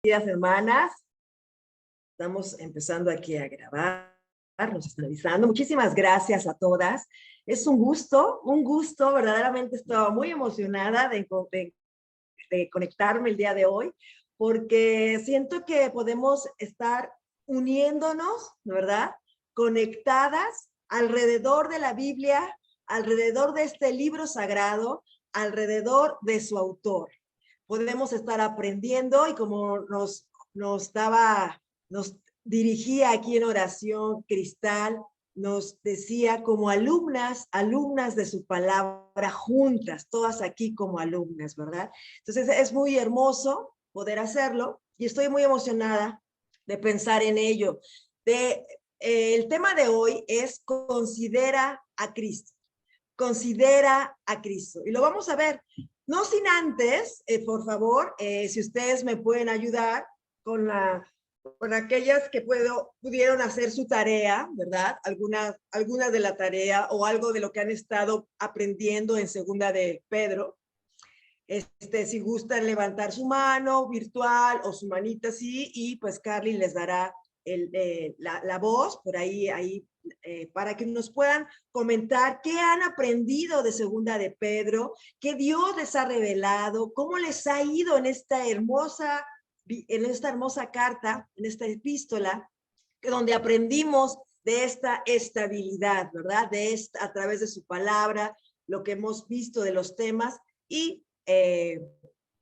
Días, hermanas. Estamos empezando aquí a grabar, nos están avisando. Muchísimas gracias a todas. Es un gusto, verdaderamente estaba muy emocionada de conectarme el día de hoy, porque siento que podemos estar uniéndonos, ¿verdad? Conectadas alrededor de la Biblia, alrededor de este libro sagrado, alrededor de su autor. Podemos estar aprendiendo y como nos dirigía aquí en oración Cristal, nos decía como alumnas de su palabra, juntas, todas aquí como alumnas, ¿verdad? Entonces es muy hermoso poder hacerlo y estoy muy emocionada de pensar en ello. El tema de hoy es considera a Cristo. Considera a Cristo. Y lo vamos a ver. No sin antes, por favor, si ustedes me pueden ayudar con aquellas que pudieron hacer su tarea, ¿verdad? Algunas de la tarea o algo de lo que han estado aprendiendo en segunda de Pedro. Si gustan levantar su mano virtual o su manita así, y pues Carly les dará la voz por ahí para que nos puedan comentar qué han aprendido de segunda de Pedro, qué Dios les ha revelado, cómo les ha ido en esta hermosa carta, en esta epístola, donde aprendimos de esta estabilidad, ¿verdad? A través de su palabra, lo que hemos visto de los temas y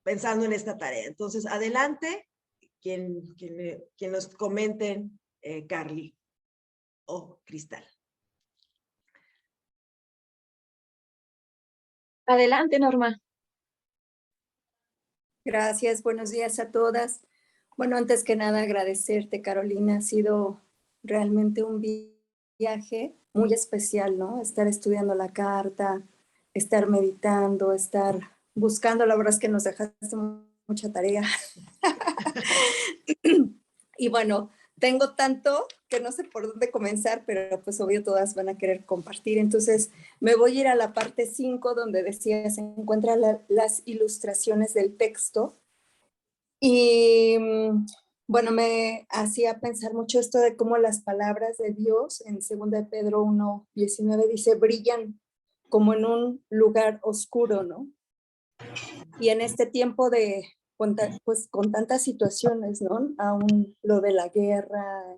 pensando en esta tarea. Entonces, adelante, quien nos comenten, Carly o Cristal. Adelante, Norma. Gracias, buenos días a todas. Bueno, antes que nada agradecerte, Carolina, ha sido realmente un viaje muy especial, ¿no? Estar estudiando la carta, estar meditando, estar buscando, la verdad es que nos dejaste mucha tarea. Y bueno, tengo tanto que no sé por dónde comenzar, pero pues obvio todas van a querer compartir. Entonces me voy a ir a la parte 5 donde decía se encuentran las ilustraciones del texto. Y bueno, me hacía pensar mucho esto de cómo las palabras de Dios en 2 de Pedro 1:19 dice, brillan como en un lugar oscuro, ¿no? Y en este tiempo pues con tantas situaciones, ¿no? Aún lo de la guerra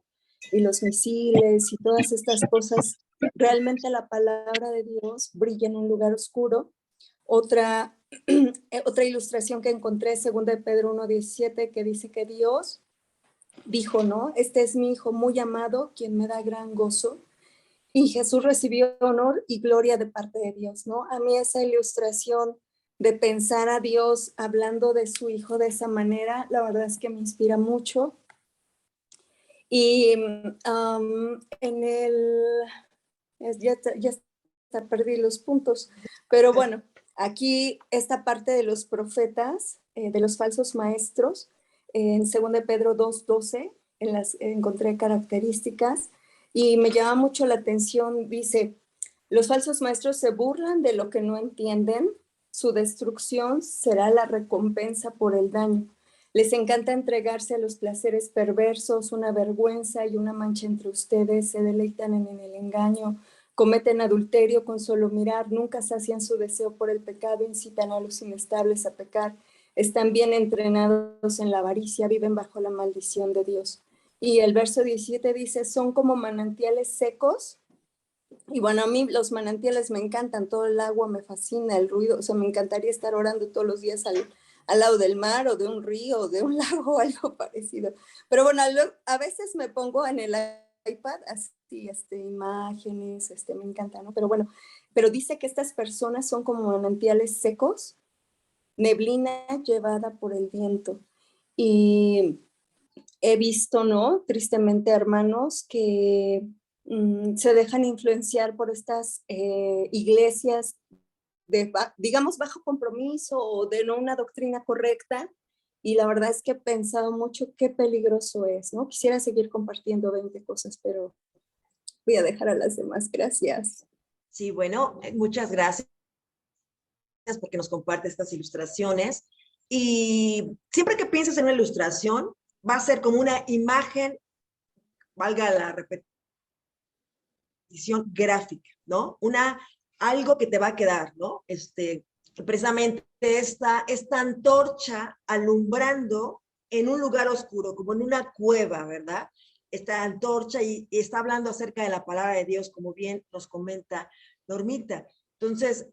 y los misiles y todas estas cosas, realmente la palabra de Dios brilla en un lugar oscuro. Otra ilustración que encontré, 2 de Pedro 1:17, que dice que Dios dijo, ¿no? Este es mi hijo muy amado, quien me da gran gozo. Y Jesús recibió honor y gloria de parte de Dios, ¿no? A mí esa ilustración de pensar a Dios hablando de su hijo de esa manera, la verdad es que me inspira mucho. Y ya perdí los puntos, pero bueno, aquí esta parte de los profetas, de los falsos maestros, en 2 de Pedro 2:12, encontré características y me llama mucho la atención, dice, los falsos maestros se burlan de lo que no entienden, su destrucción será la recompensa por el daño. Les encanta entregarse a los placeres perversos, una vergüenza y una mancha entre ustedes, se deleitan en el engaño, cometen adulterio con solo mirar, nunca sacian su deseo por el pecado, incitan a los inestables a pecar, están bien entrenados en la avaricia, viven bajo la maldición de Dios. Y el verso 17 dice, son como manantiales secos. Y bueno, a mí los manantiales me encantan, todo el agua me fascina, el ruido, o sea, me encantaría estar orando todos los días al lado del mar o de un río o de un lago o algo parecido. Pero bueno, a veces me pongo en el iPad así, imágenes, me encanta, ¿no? Pero bueno, pero dice que estas personas son como manantiales secos, neblina llevada por el viento. Y he visto, ¿no? Tristemente, hermanos que se dejan influenciar por estas iglesias digamos, bajo compromiso o de no una doctrina correcta. Y la verdad es que he pensado mucho qué peligroso es, ¿no? Quisiera seguir compartiendo 20 cosas, pero voy a dejar a las demás. Gracias. Sí, bueno, muchas gracias porque nos comparte estas ilustraciones. Y siempre que pienses en una ilustración, va a ser como una imagen, valga la repetición, gráfica, ¿no? Algo que te va a quedar, ¿no? Precisamente esta antorcha alumbrando en un lugar oscuro, como en una cueva, ¿verdad? Esta antorcha y está hablando acerca de la palabra de Dios, como bien nos comenta Normita. Entonces,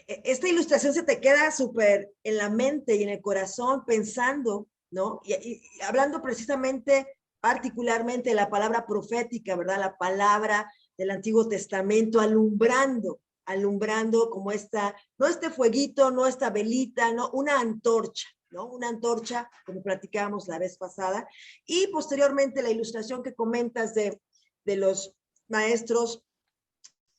esta ilustración se te queda súper en la mente y en el corazón pensando, ¿no? Y hablando precisamente, particularmente de la palabra profética, ¿verdad? La palabra del Antiguo Testamento, alumbrando como no este fueguito, no esta velita, no, una antorcha, ¿no? Una antorcha, como platicábamos la vez pasada, y posteriormente la ilustración que comentas de los maestros,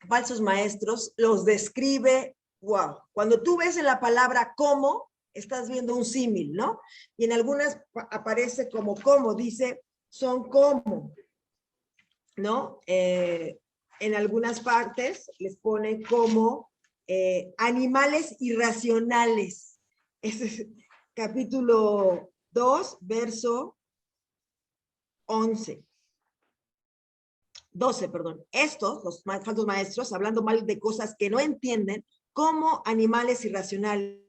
falsos maestros, los describe, wow, cuando tú ves en la palabra cómo, estás viendo un símil, ¿no? Y en algunas aparece como, dice, son como, ¿no? En algunas partes les pone como animales irracionales. Ese es capítulo 2, verso 11. 12, perdón. Estos, los falsos maestros, hablando mal de cosas que no entienden, como animales irracionales,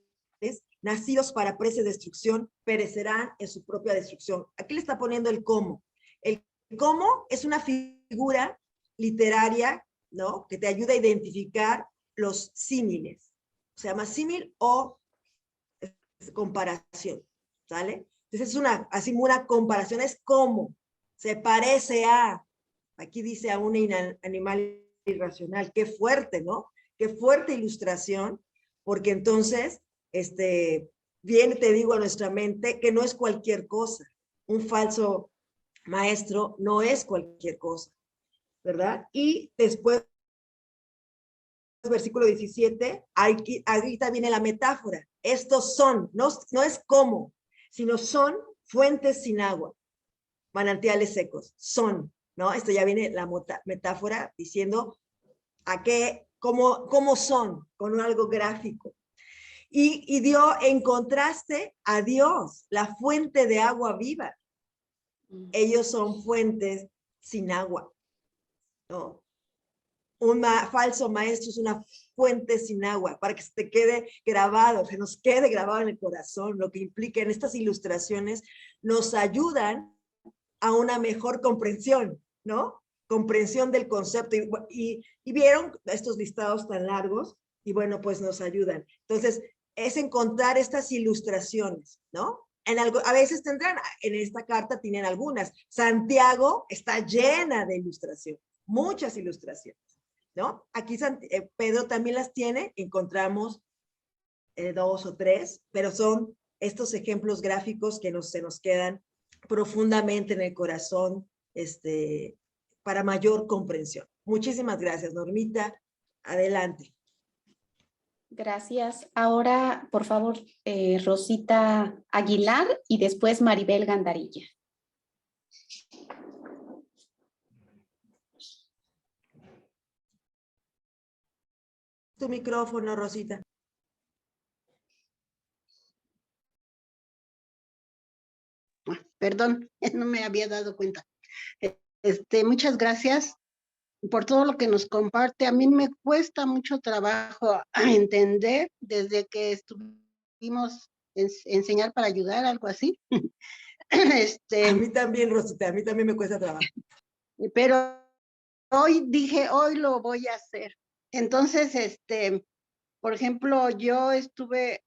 nacidos para presa de destrucción, perecerán en su propia destrucción. Aquí le está poniendo el cómo. El cómo es una figura literaria, ¿no? Que te ayuda a identificar los símiles. Se llama símil o comparación, ¿sale? Entonces es así una comparación, es como, se parece a, aquí dice a un animal irracional, qué fuerte, ¿no? Qué fuerte ilustración, porque entonces, viene, te digo, a nuestra mente que no es cualquier cosa. Un falso maestro no es cualquier cosa, ¿verdad? Y después, versículo 17, ahorita viene la metáfora. Estos son, no es como, sino son fuentes sin agua, manantiales secos, son, ¿no? Esto ya viene la metáfora diciendo a qué, cómo son, con algo gráfico. Y dio en contraste a Dios, la fuente de agua viva. Ellos son fuentes sin agua, ¿no? Un falso maestro es una fuente sin agua, para que se te quede grabado, se nos quede grabado en el corazón, lo que implica en estas ilustraciones, nos ayudan a una mejor comprensión, ¿no? Comprensión del concepto. Y vieron estos listados tan largos, y bueno, pues nos ayudan. Entonces, es encontrar estas ilustraciones, ¿no? A veces tendrán, en esta carta tienen algunas. Santiago está llena de ilustraciones, muchas ilustraciones, ¿no? Aquí Pedro también las tiene, encontramos 2 o 3, pero son estos ejemplos gráficos que se nos quedan profundamente en el corazón, para mayor comprensión. Muchísimas gracias, Normita. Adelante. Gracias. Ahora, por favor, Rosita Aguilar y después Maribel Gandarilla. Tu micrófono, Rosita. Perdón, no me había dado cuenta. Muchas gracias por todo lo que nos comparte. A mí me cuesta mucho trabajo entender desde que estuvimos enseñar para ayudar, algo así. A mí también, Rosita, a mí también me cuesta trabajo. Pero hoy dije, hoy lo voy a hacer. Entonces, por ejemplo, yo estuve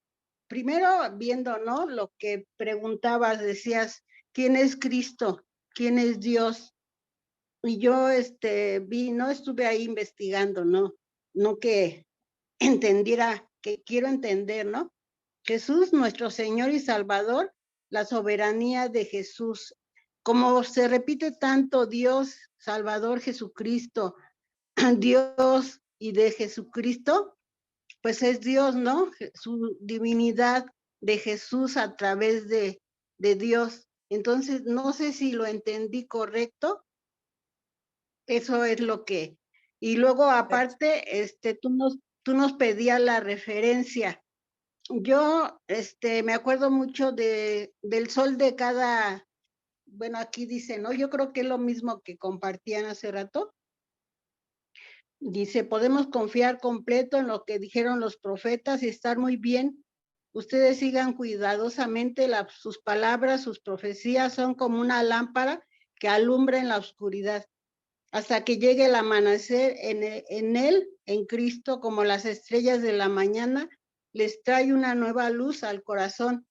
primero viendo, ¿no? Lo que preguntabas, decías, ¿quién es Cristo? ¿Quién es Dios? Y yo, no estuve ahí investigando, ¿no? No que entendiera, que quiero entender, ¿no? Jesús, nuestro Señor y Salvador, la soberanía de Jesús. Como se repite tanto Dios, Salvador, Jesucristo, Dios y de Jesucristo, pues es Dios, ¿no? Su divinidad de Jesús a través de Dios. Entonces, no sé si lo entendí correcto. Eso es lo que... Y luego, aparte, tú nos pedías la referencia yo me acuerdo mucho del sol de cada, bueno, aquí dice, ¿no? Yo creo que es lo mismo que compartían hace rato. Dice, podemos confiar completo en lo que dijeron los profetas y estar muy bien. Ustedes sigan cuidadosamente sus palabras, sus profecías son como una lámpara que alumbra en la oscuridad, hasta que llegue el amanecer en él, en Cristo, como las estrellas de la mañana, les trae una nueva luz al corazón.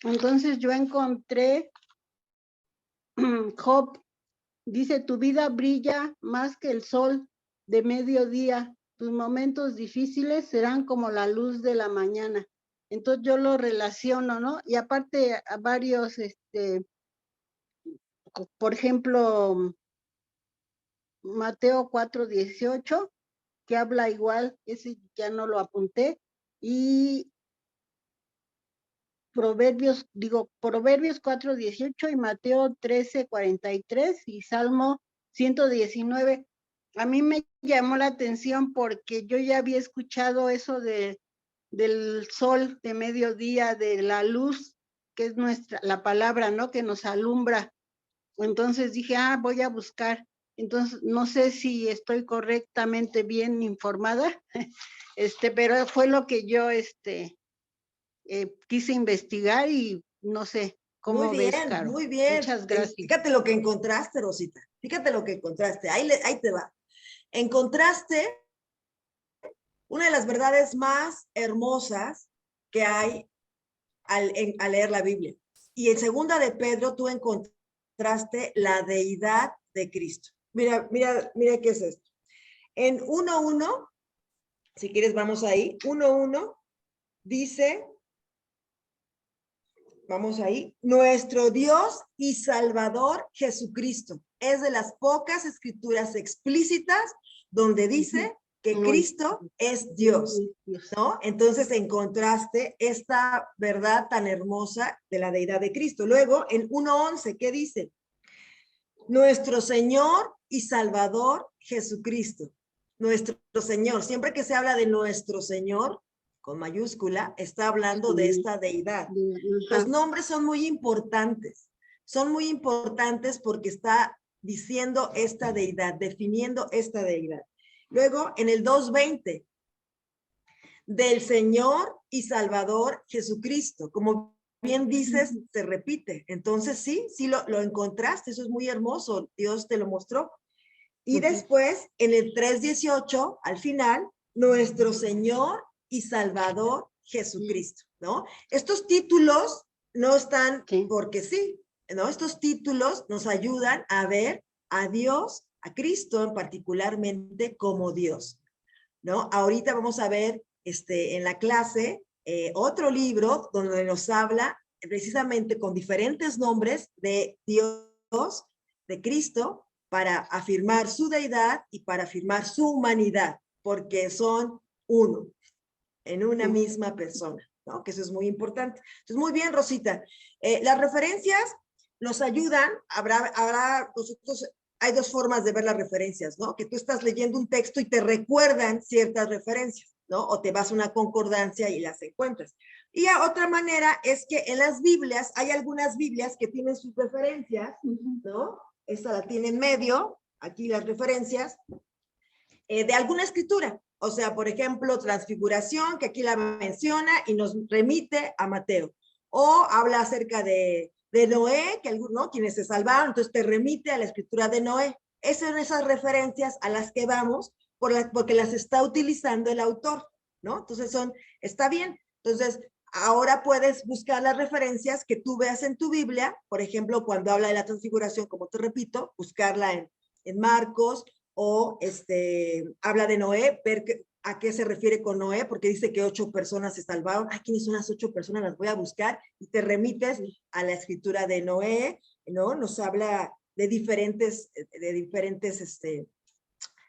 Entonces yo encontré Job, dice, tu vida brilla más que el sol de mediodía, tus momentos difíciles serán como la luz de la mañana. Entonces yo lo relaciono, ¿no? Y aparte a varios, por ejemplo, Mateo 4:18, que habla igual, ese ya no lo apunté, y Proverbios 4:18 y Mateo 13:43 y Salmo 119. A mí me llamó la atención porque yo ya había escuchado eso del sol de mediodía, de la luz, que es la palabra, ¿no? Que nos alumbra. Entonces dije, voy a buscar. Entonces, no sé si estoy correctamente bien informada, pero fue lo que yo, quise investigar y no sé, ¿cómo ves, Caro? Muy bien. Muchas gracias. Fíjate lo que encontraste, Rosita. Fíjate lo que encontraste. Ahí te va. Encontraste una de las verdades más hermosas que hay al leer la Biblia. Y en segunda de Pedro tú encontraste la deidad de Cristo. Mira qué es esto. En 1:1, si quieres vamos ahí, 1:1 dice, vamos ahí, nuestro Dios y Salvador Jesucristo. Es de las pocas escrituras explícitas donde dice que Cristo es Dios, ¿no? Entonces encontraste esta verdad tan hermosa de la deidad de Cristo. Luego, en 1:11, ¿qué dice? Nuestro Señor y Salvador Jesucristo. Nuestro Señor, siempre que se habla de nuestro Señor, con mayúscula, está hablando de esta deidad. Los nombres son muy importantes porque está diciendo esta deidad, definiendo esta deidad. Luego, en el 2:20, del Señor y Salvador Jesucristo. Como bien dices, se repite. Entonces, sí lo encontraste, eso es muy hermoso, Dios te lo mostró. Y después, en el 3:18, al final, nuestro Señor y Salvador Jesucristo, ¿no? Estos títulos no están porque sí, ¿no? Estos títulos nos ayudan a ver a Dios, a Cristo particularmente como Dios, ¿no? Ahorita vamos a ver en la clase otro libro donde nos habla precisamente con diferentes nombres de Dios, de Cristo, para afirmar su deidad y para afirmar su humanidad, porque son uno, en una misma persona, ¿no? Que eso es muy importante. Entonces, muy bien, Rosita. Las referencias nos ayudan, hay dos formas de ver las referencias, ¿no? Que tú estás leyendo un texto y te recuerdan ciertas referencias, ¿no? O te vas a una concordancia y las encuentras. Y otra manera es que en las Biblias, hay algunas Biblias que tienen sus referencias, ¿no? Esta la tiene en medio, aquí las referencias, de alguna escritura. O sea, por ejemplo, Transfiguración, que aquí la menciona y nos remite a Mateo. O habla acerca de Noé, que algunos, quienes se salvaron, entonces te remite a la escritura de Noé. Esas son esas referencias a las que vamos porque las está utilizando el autor, ¿no? Entonces está bien. Entonces, ahora puedes buscar las referencias que tú veas en tu Biblia, por ejemplo, cuando habla de la transfiguración, como te repito, buscarla en Marcos, o habla de Noé, ver a qué se refiere con Noé, porque dice que 8 personas se salvaron. ¿Quiénes son las 8 personas? Las voy a buscar y te remites a la escritura de Noé, ¿no? Nos habla de diferentes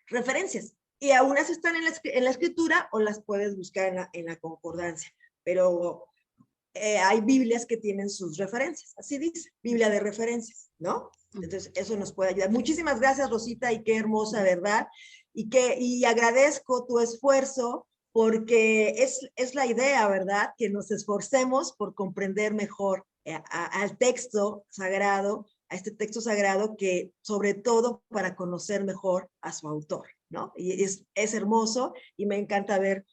referencias. Y algunas están en la escritura o las puedes buscar en la concordancia. Pero hay Biblias que tienen sus referencias. Así dice, Biblia de referencias, ¿no? Entonces, eso nos puede ayudar. Muchísimas gracias, Rosita, y qué hermosa, ¿verdad? Y agradezco tu esfuerzo porque es la idea, ¿verdad? Que nos esforcemos por comprender mejor al texto sagrado, a este texto sagrado, que sobre todo para conocer mejor a su autor, ¿no? Y es hermoso y me encanta ver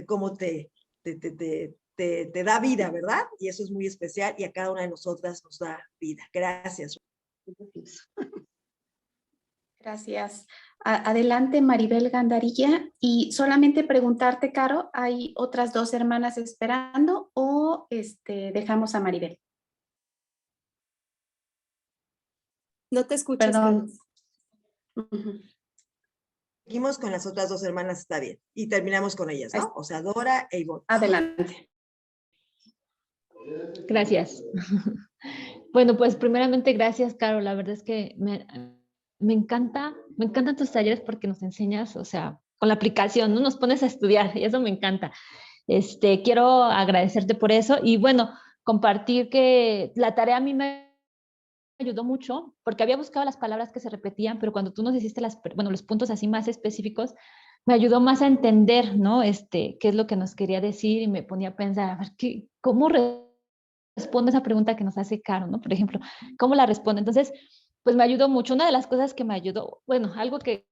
cómo te da vida, ¿verdad? Y eso es muy especial y a cada una de nosotras nos da vida. Gracias. Gracias. Adelante, Maribel Gandarilla. Y solamente preguntarte, Caro, ¿hay otras 2 hermanas esperando o dejamos a Maribel? No te escuchas. Perdón. Seguimos con las otras 2 hermanas, está bien. Y terminamos con ellas, ¿no? O sea, Dora e Ivonne. Adelante. Gracias. Bueno, pues primeramente gracias, Caro. La verdad es que me encantan tus talleres porque nos enseñas, o sea, con la aplicación, ¿no? Nos pones a estudiar y eso me encanta. Quiero agradecerte por eso y bueno, compartir que la tarea a mí me ayudó mucho porque había buscado las palabras que se repetían, pero cuando tú nos hiciste los puntos así más específicos, me ayudó más a entender, ¿no? Qué es lo que nos quería decir y me ponía a pensar, a ver, ¿cómo responde esa pregunta que nos hace Caro, ¿no? Por ejemplo, ¿cómo la responde? Entonces, pues me ayudó mucho. Una de las cosas que me ayudó, bueno, algo que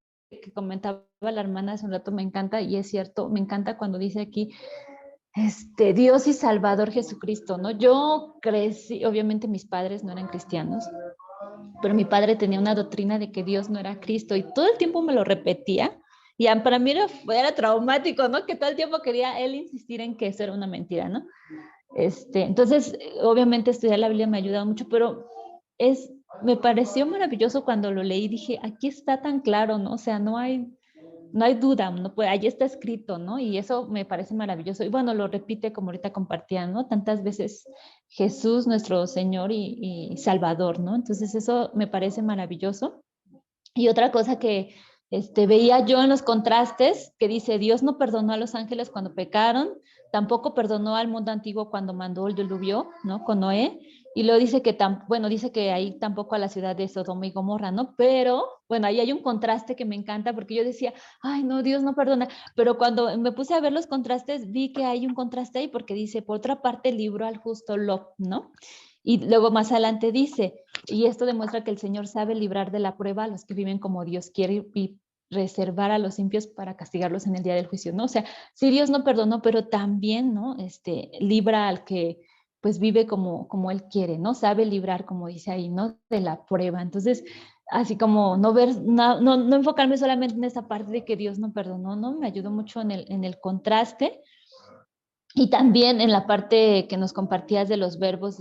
comentaba la hermana hace un rato me encanta y es cierto, me encanta cuando dice aquí, Dios y Salvador Jesucristo, ¿no? Yo crecí, obviamente mis padres no eran cristianos, pero mi padre tenía una doctrina de que Dios no era Cristo y todo el tiempo me lo repetía. Y para mí era traumático, ¿no? Que todo el tiempo quería él insistir en que eso era una mentira, ¿no? Entonces, obviamente estudiar la Biblia me ha ayudado mucho, pero me pareció maravilloso cuando lo leí, dije, aquí está tan claro, ¿no? O sea, no hay duda, ¿no? Pues ahí está escrito, ¿no? Y eso me parece maravilloso. Y bueno, lo repite como ahorita compartían, ¿no? Tantas veces Jesús, nuestro Señor y Salvador, ¿no? Entonces eso me parece maravilloso. Y otra cosa que veía yo en los contrastes, que dice, Dios no perdonó a los ángeles cuando pecaron, tampoco perdonó al mundo antiguo cuando mandó el diluvio, ¿no? Con Noé, y luego dice dice que ahí tampoco a la ciudad de Sodoma y Gomorra, ¿no? Pero, bueno, ahí hay un contraste que me encanta, porque yo decía, ay, no, Dios no perdona, pero cuando me puse a ver los contrastes, vi que hay un contraste ahí, porque dice, por otra parte, libró al justo Lot, ¿no? Y luego más adelante dice, y esto demuestra que el Señor sabe librar de la prueba a los que viven como Dios quiere y reservar a los impios para castigarlos en el día del juicio, ¿no? O sea, sí, Dios no perdonó, pero también, ¿no? Libra al que pues vive como Él quiere, ¿no? Sabe librar, como dice ahí, ¿no? De la prueba. Entonces, así como no enfocarme solamente en esa parte de que Dios no perdonó, ¿no? Me ayudó mucho en el contraste. Y también en la parte que nos compartías de los verbos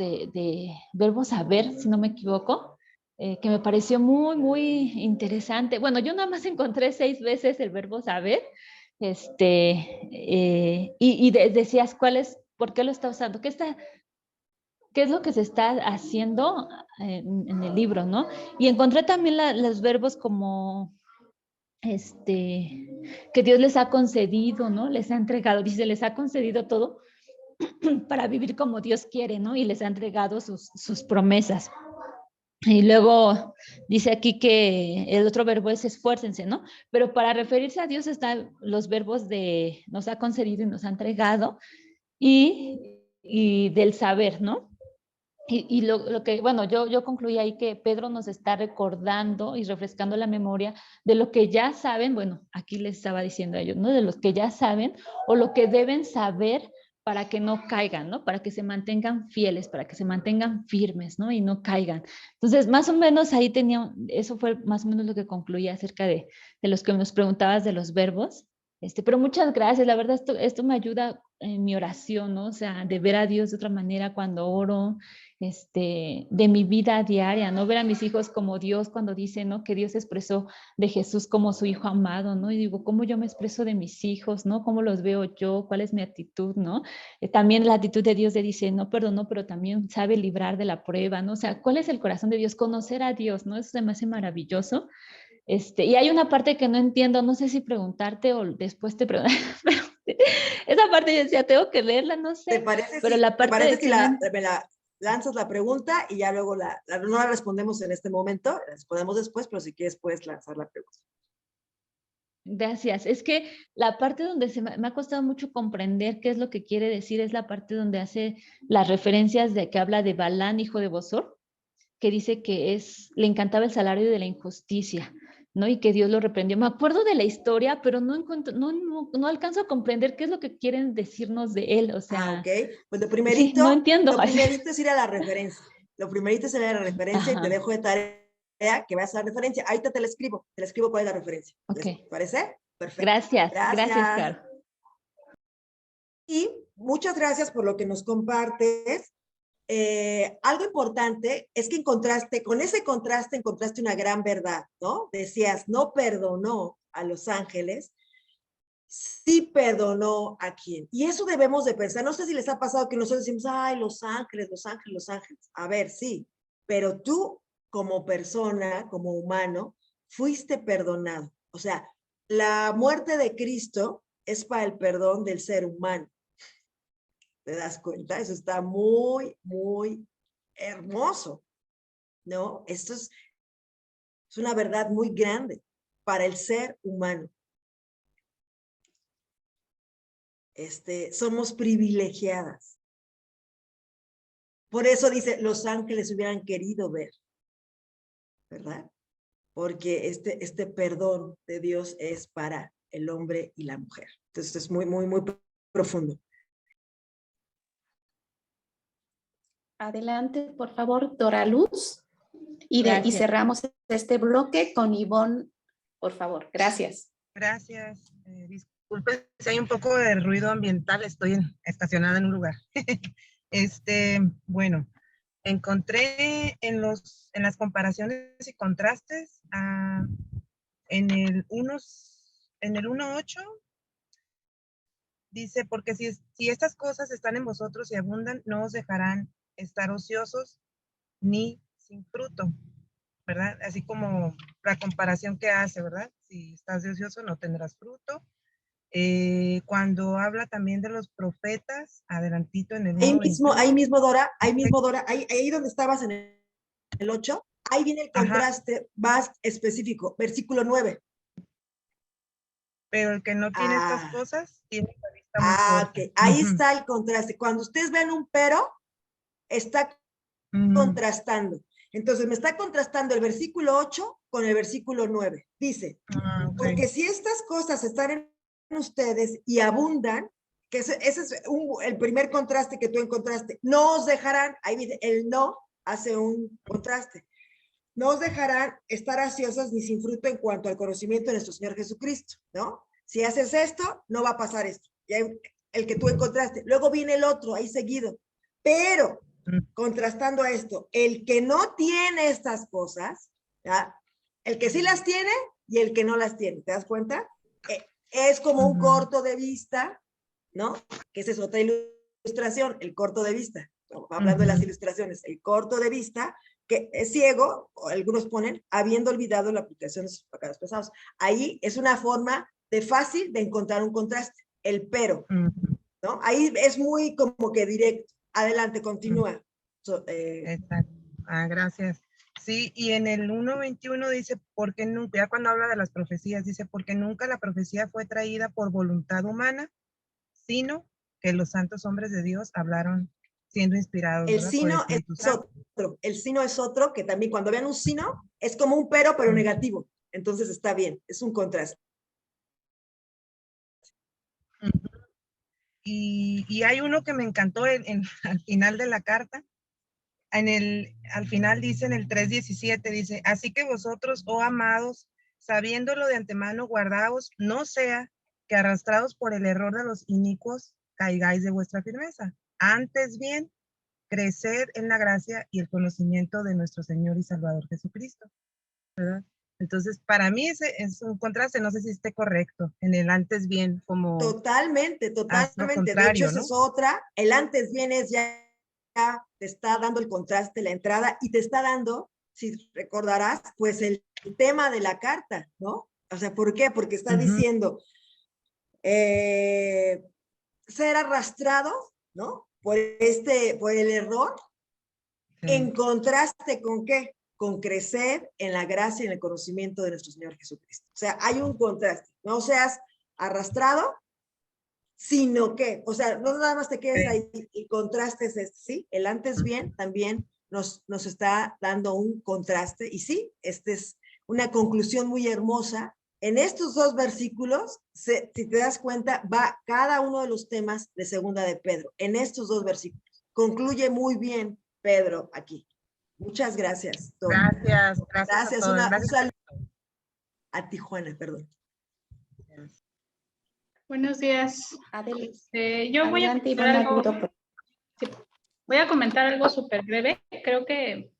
verbos saber, si no me equivoco, que me pareció muy, muy interesante. Bueno, yo nada más encontré 6 veces el verbo saber, decías por qué lo está usando, qué es lo que se está haciendo en el libro, ¿no? Y encontré también los verbos como que Dios les ha concedido, ¿no? Les ha entregado, dice, les ha concedido todo para vivir como Dios quiere, ¿no? Y les ha entregado sus promesas. Y luego dice aquí que el otro verbo es esfuércense, ¿no? Pero para referirse a Dios están los verbos de nos ha concedido y nos ha entregado y del saber, ¿no? Y lo que, bueno, yo concluí ahí que Pedro nos está recordando y refrescando la memoria de lo que ya saben, bueno, aquí les estaba diciendo a ellos, ¿no? De los que ya saben o lo que deben saber para que no caigan, ¿no? Para que se mantengan fieles, para que se mantengan firmes, ¿no? Y no caigan. Entonces, más o menos ahí eso fue más o menos lo que concluí acerca de los que nos preguntabas de los verbos. Pero muchas gracias, la verdad esto me ayuda en mi oración, ¿no? O sea, de ver a Dios de otra manera cuando oro, de mi vida diaria, ¿no? Ver a mis hijos como Dios cuando dice, ¿no? Que Dios expresó de Jesús como su hijo amado, ¿no? Y digo, ¿cómo yo me expreso de mis hijos, ¿no? ¿Cómo los veo yo? ¿Cuál es mi actitud, ¿no? También la actitud de Dios dice, no perdonó, pero también sabe librar de la prueba, ¿no? O sea, ¿cuál es el corazón de Dios? Conocer a Dios, ¿no? Eso se me hace maravilloso. Y hay una parte que no entiendo, no sé si preguntarte o después te pregunto, pero esa parte yo decía, tengo que leerla, no sé. Pero la parte ¿te parece si me la lanzas la pregunta y ya luego no la respondemos en este momento, la respondemos después, pero si quieres puedes lanzar la pregunta. Gracias. Es que la parte donde me ha costado mucho comprender qué es lo que quiere decir es la parte donde hace las referencias de que habla de Balán, hijo de Bosor, que dice que le encantaba el salario de la injusticia, ¿no? Y que Dios lo reprendió. Me acuerdo de la historia, pero no alcanzo a comprender qué es lo que quieren decirnos de él, o sea. Ok. Pues Sí, no entiendo. lo primerito es ir a la referencia. Lo primerito es ir a la referencia. Ajá. Y te dejo de tarea que veas a la referencia. Ahorita te la escribo cuál es la referencia. Ok. ¿Les parece? Perfecto. Gracias, Caro. Y muchas gracias por lo que nos compartes. Algo importante es que con ese contraste encontraste una gran verdad, ¿no? Decías, no perdonó a los ángeles, sí perdonó a quién. Y eso debemos de pensar. No sé si les ha pasado que nosotros decimos, ay, los ángeles, los ángeles, los ángeles. A ver, sí, pero tú como persona, como humano, fuiste perdonado. O sea, la muerte de Cristo es para el perdón del ser humano. ¿Te das cuenta? Eso está muy, muy hermoso, ¿no? Esto es una verdad muy grande para el ser humano. Somos privilegiadas. Por eso dice, los ángeles hubieran querido ver, ¿verdad? Porque este perdón de Dios es para el hombre y la mujer. Entonces es muy, muy, muy profundo. Adelante, por favor, Dora Luz. Y cerramos este bloque con Ivonne, por favor. Gracias. Gracias. Disculpe si hay un poco de ruido ambiental, estoy estacionada en un lugar. Bueno, encontré en las comparaciones y contrastes en el 1.8 dice, porque si estas cosas están en vosotros y abundan, no os dejarán estar ociosos ni sin fruto, ¿verdad? Así como la comparación que hace, ¿verdad? Si estás de ocioso no tendrás fruto. Cuando habla también de los profetas, adelantito en el ahí mismo, Dora, ahí donde estabas en el 8, ahí viene el contraste. Ajá. Más específico, versículo 9. Pero el que no tiene estas cosas, tiene la vista muy corta. Okay. Ahí está el contraste. Cuando ustedes ven un pero, está contrastando. Entonces, me está contrastando el versículo 8 con el versículo 9. Dice, okay, porque si estas cosas están en ustedes y abundan, que ese es el primer contraste que tú encontraste, no os dejarán, ahí dice, el no hace un contraste, no os dejarán estar ansiosas ni sin fruto en cuanto al conocimiento de nuestro Señor Jesucristo, ¿no? Si haces esto, no va a pasar esto. Y hay el que tú encontraste. Luego viene el otro, ahí seguido. Pero, contrastando a esto, el que no tiene estas cosas, ¿ya? El que sí las tiene y el que no las tiene, ¿te das cuenta? Es como un corto de vista, ¿no? Que esa es otra ilustración, el corto de vista. Hablando de las ilustraciones, el corto de vista, que es ciego, o algunos ponen, habiendo olvidado la aplicación de sus pecados pesados. Ahí es una forma fácil de encontrar un contraste, el pero, ¿no? Ahí es muy como que directo. Adelante, continúa. Exacto. Gracias. Sí, y en el 1.21 dice, porque nunca, ya cuando habla de las profecías, dice, porque nunca la profecía fue traída por voluntad humana, sino que los santos hombres de Dios hablaron siendo inspirados. El sino es otro. El sino es otro, que también cuando vean un sino, es como un pero negativo. Entonces está bien, es un contraste. Y hay uno que me encantó al final de la carta. Al final dice en el 3.17, dice, así que vosotros, oh amados, sabiéndolo de antemano, guardaos, no sea que arrastrados por el error de los inicuos, caigáis de vuestra firmeza. Antes bien, crecer en la gracia y el conocimiento de nuestro Señor y Salvador Jesucristo, ¿verdad? Entonces, para mí es un contraste, no sé si esté correcto, en el antes bien como... Totalmente. De hecho, esa, ¿no? Es otra, el antes bien es ya te está dando el contraste, la entrada, y te está dando, si recordarás, pues el tema de la carta, ¿no? O sea, ¿por qué? Porque está diciendo, ser arrastrado, ¿no? Por el error, en contraste con ¿qué? con crecer en la gracia y en el conocimiento de nuestro Señor Jesucristo. O sea, hay un contraste. No seas arrastrado, sino que, o sea, no nada más te quedes ahí, el contraste es este, ¿sí? El antes bien también nos está dando un contraste, y sí, esta es una conclusión muy hermosa. En estos dos versículos, si te das cuenta, va cada uno de los temas de Segunda de Pedro, en estos dos versículos. Concluye muy bien Pedro aquí. Muchas gracias, Tony. Gracias a Gracias, todos. un Gracias. saludo a Tijuana, perdón. Buenos días. Adel, Yo voy a adelante, comentar Ivonne, algo, ayudo. sí, voy a comentar algo súper breve. Creo que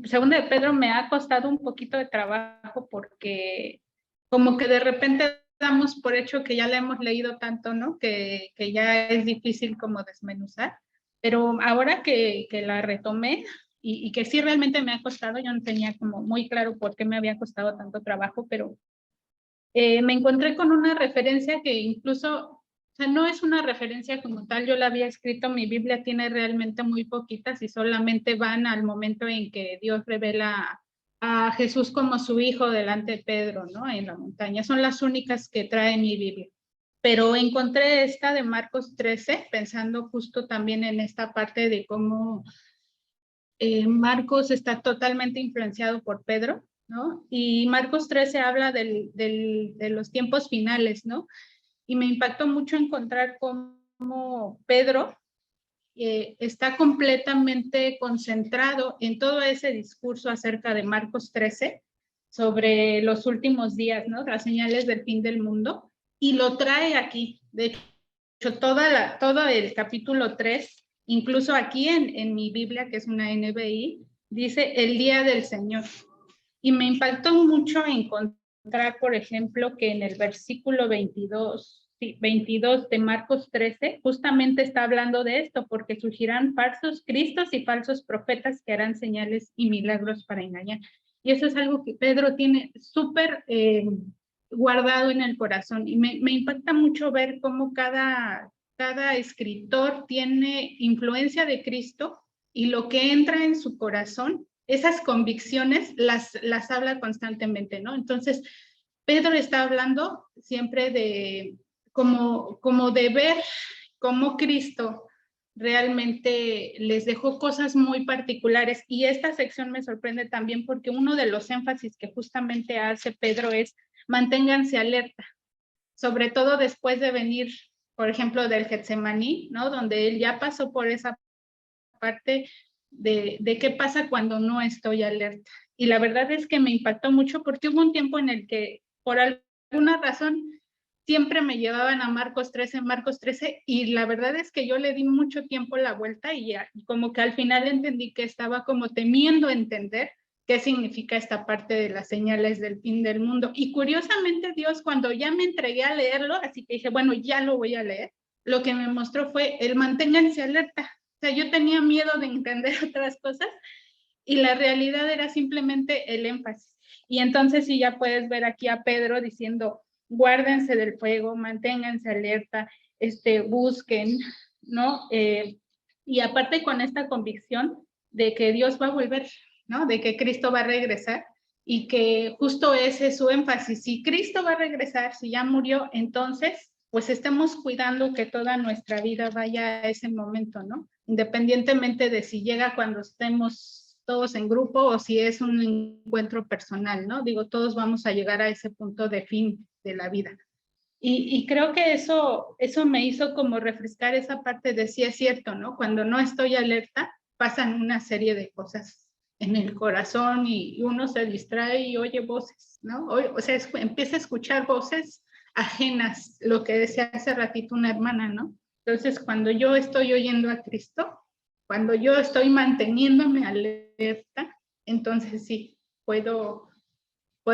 Segunda de Pedro me ha costado un poquito de trabajo porque como que de repente damos por hecho que ya la hemos leído tanto, ¿no? Que ya es difícil como desmenuzar. Pero ahora que la retomé y que sí realmente me ha costado, yo no tenía como muy claro por qué me había costado tanto trabajo, pero me encontré con una referencia que incluso, o sea, no es una referencia como tal, yo la había escrito, mi Biblia tiene realmente muy poquitas y solamente van al momento en que Dios revela a Jesús como su hijo delante de Pedro, ¿no? En la montaña. Son las únicas que trae mi Biblia. Pero encontré esta de Marcos 13, pensando justo también en esta parte de cómo Marcos está totalmente influenciado por Pedro, ¿no? Y Marcos 13 habla de los tiempos finales, ¿no? Y me impactó mucho encontrar cómo Pedro está completamente concentrado en todo ese discurso acerca de Marcos 13 sobre los últimos días, ¿no? Las señales del fin del mundo, y lo trae aquí. De hecho, todo el capítulo 3, incluso aquí en mi Biblia, que es una NBI, dice el día del Señor. Y me impactó mucho encontrar, por ejemplo, que en el versículo 22 de Marcos 13, justamente está hablando de esto, porque surgirán falsos cristos y falsos profetas que harán señales y milagros para engañar. Y eso es algo que Pedro tiene súper guardado en el corazón. Y me impacta mucho ver cómo cada escritor tiene influencia de Cristo y lo que entra en su corazón, esas convicciones las habla constantemente, ¿no? Entonces, Pedro está hablando siempre de como de ver cómo Cristo realmente les dejó cosas muy particulares. Y esta sección me sorprende también porque uno de los énfasis que justamente hace Pedro es manténganse alerta, sobre todo después de venir, por ejemplo, del Getsemaní, ¿no? Donde él ya pasó por esa parte de qué pasa cuando no estoy alerta. Y la verdad es que me impactó mucho porque hubo un tiempo en el que por alguna razón siempre me llevaban a Marcos 13, y la verdad es que yo le di mucho tiempo la vuelta y ya, como que al final entendí que estaba como temiendo entender qué significa esta parte de las señales del fin del mundo. Y curiosamente Dios, cuando ya me entregué a leerlo, así que dije, bueno, ya lo voy a leer, lo que me mostró fue el manténganse alerta. O sea, yo tenía miedo de entender otras cosas y la realidad era simplemente el énfasis. Y entonces sí ya puedes ver aquí a Pedro diciendo, guárdense del fuego, manténganse alerta, busquen, ¿no? Y aparte con esta convicción de que Dios va a volver, ¿no? De que Cristo va a regresar y que justo ese es su énfasis. Si Cristo va a regresar, si ya murió, entonces pues estemos cuidando que toda nuestra vida vaya a ese momento, ¿no? Independientemente de si llega cuando estemos todos en grupo o si es un encuentro personal, ¿no? Digo, todos vamos a llegar a ese punto de fin de la vida. Y creo que eso me hizo como refrescar esa parte de sí es cierto, ¿no? Cuando no estoy alerta, pasan una serie de cosas en el corazón y uno se distrae y oye voces, ¿no? O sea, empieza a escuchar voces ajenas, lo que decía hace ratito una hermana, ¿no? Entonces, cuando yo estoy oyendo a Cristo, cuando yo estoy manteniéndome alerta, entonces sí, puedo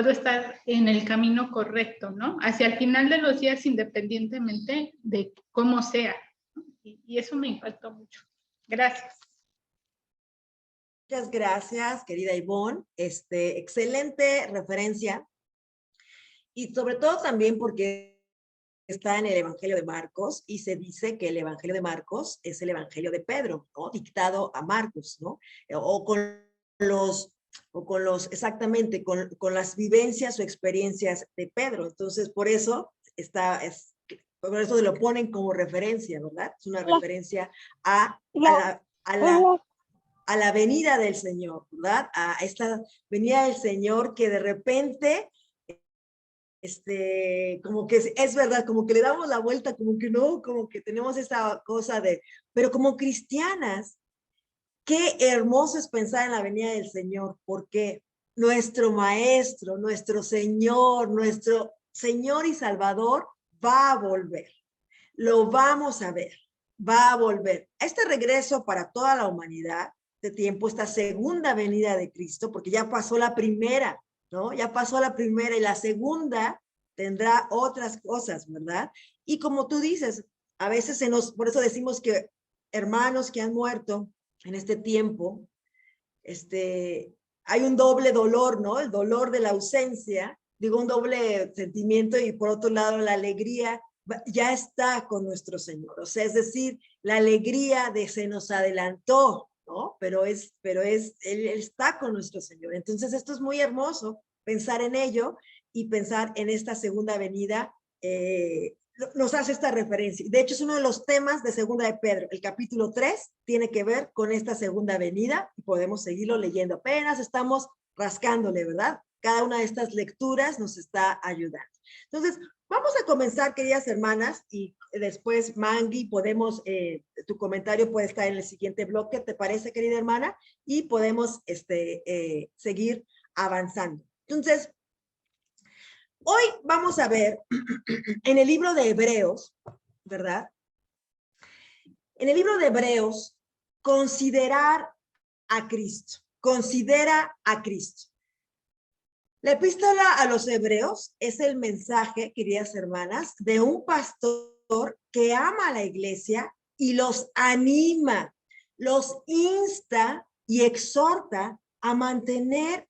estar en el camino correcto, ¿no? Hacia el final de los días, independientemente de cómo sea. ¿No? Y eso me impactó mucho. Gracias. Muchas gracias, querida Ivonne. Excelente referencia. Y sobre todo también porque está en el Evangelio de Marcos y se dice que el Evangelio de Marcos es el Evangelio de Pedro, ¿no? Dictado a Marcos, ¿no? O con los o con los, exactamente, con las vivencias o experiencias de Pedro. Entonces, por eso por eso lo ponen como referencia, ¿verdad? Es una referencia a la venida del Señor, ¿verdad? A esta venida del Señor que de repente, como que es verdad, como que le damos la vuelta, como que no, como que tenemos esa cosa pero como cristianas, qué hermoso es pensar en la venida del Señor, porque nuestro Maestro, nuestro Señor y Salvador va a volver. Lo vamos a ver, va a volver. Este regreso para toda la humanidad de tiempo, esta segunda venida de Cristo, porque ya pasó la primera, ¿no? Ya pasó la primera y la segunda tendrá otras cosas, ¿verdad? Y como tú dices, a veces por eso decimos que hermanos que han muerto en este tiempo, hay un doble dolor, ¿no? El dolor de la ausencia, digo, un doble sentimiento, y por otro lado la alegría ya está con nuestro Señor. O sea, es decir, la alegría de se nos adelantó, ¿no? Pero Él está con nuestro Señor. Entonces esto es muy hermoso, pensar en ello y pensar en esta segunda venida. Nos hace esta referencia. De hecho, es uno de los temas de Segunda de Pedro. El capítulo 3 tiene que ver con esta segunda venida y podemos seguirlo leyendo. Apenas estamos rascándole, ¿verdad? Cada una de estas lecturas nos está ayudando. Entonces, vamos a comenzar, queridas hermanas, y después, Mangui, tu comentario puede estar en el siguiente bloque, ¿te parece, querida hermana? Y podemos seguir avanzando. Entonces, hoy vamos a ver en el libro de Hebreos, ¿verdad? En el libro de Hebreos, considera a Cristo. La epístola a los Hebreos es el mensaje, queridas hermanas, de un pastor que ama a la iglesia y los anima, los insta y exhorta a mantener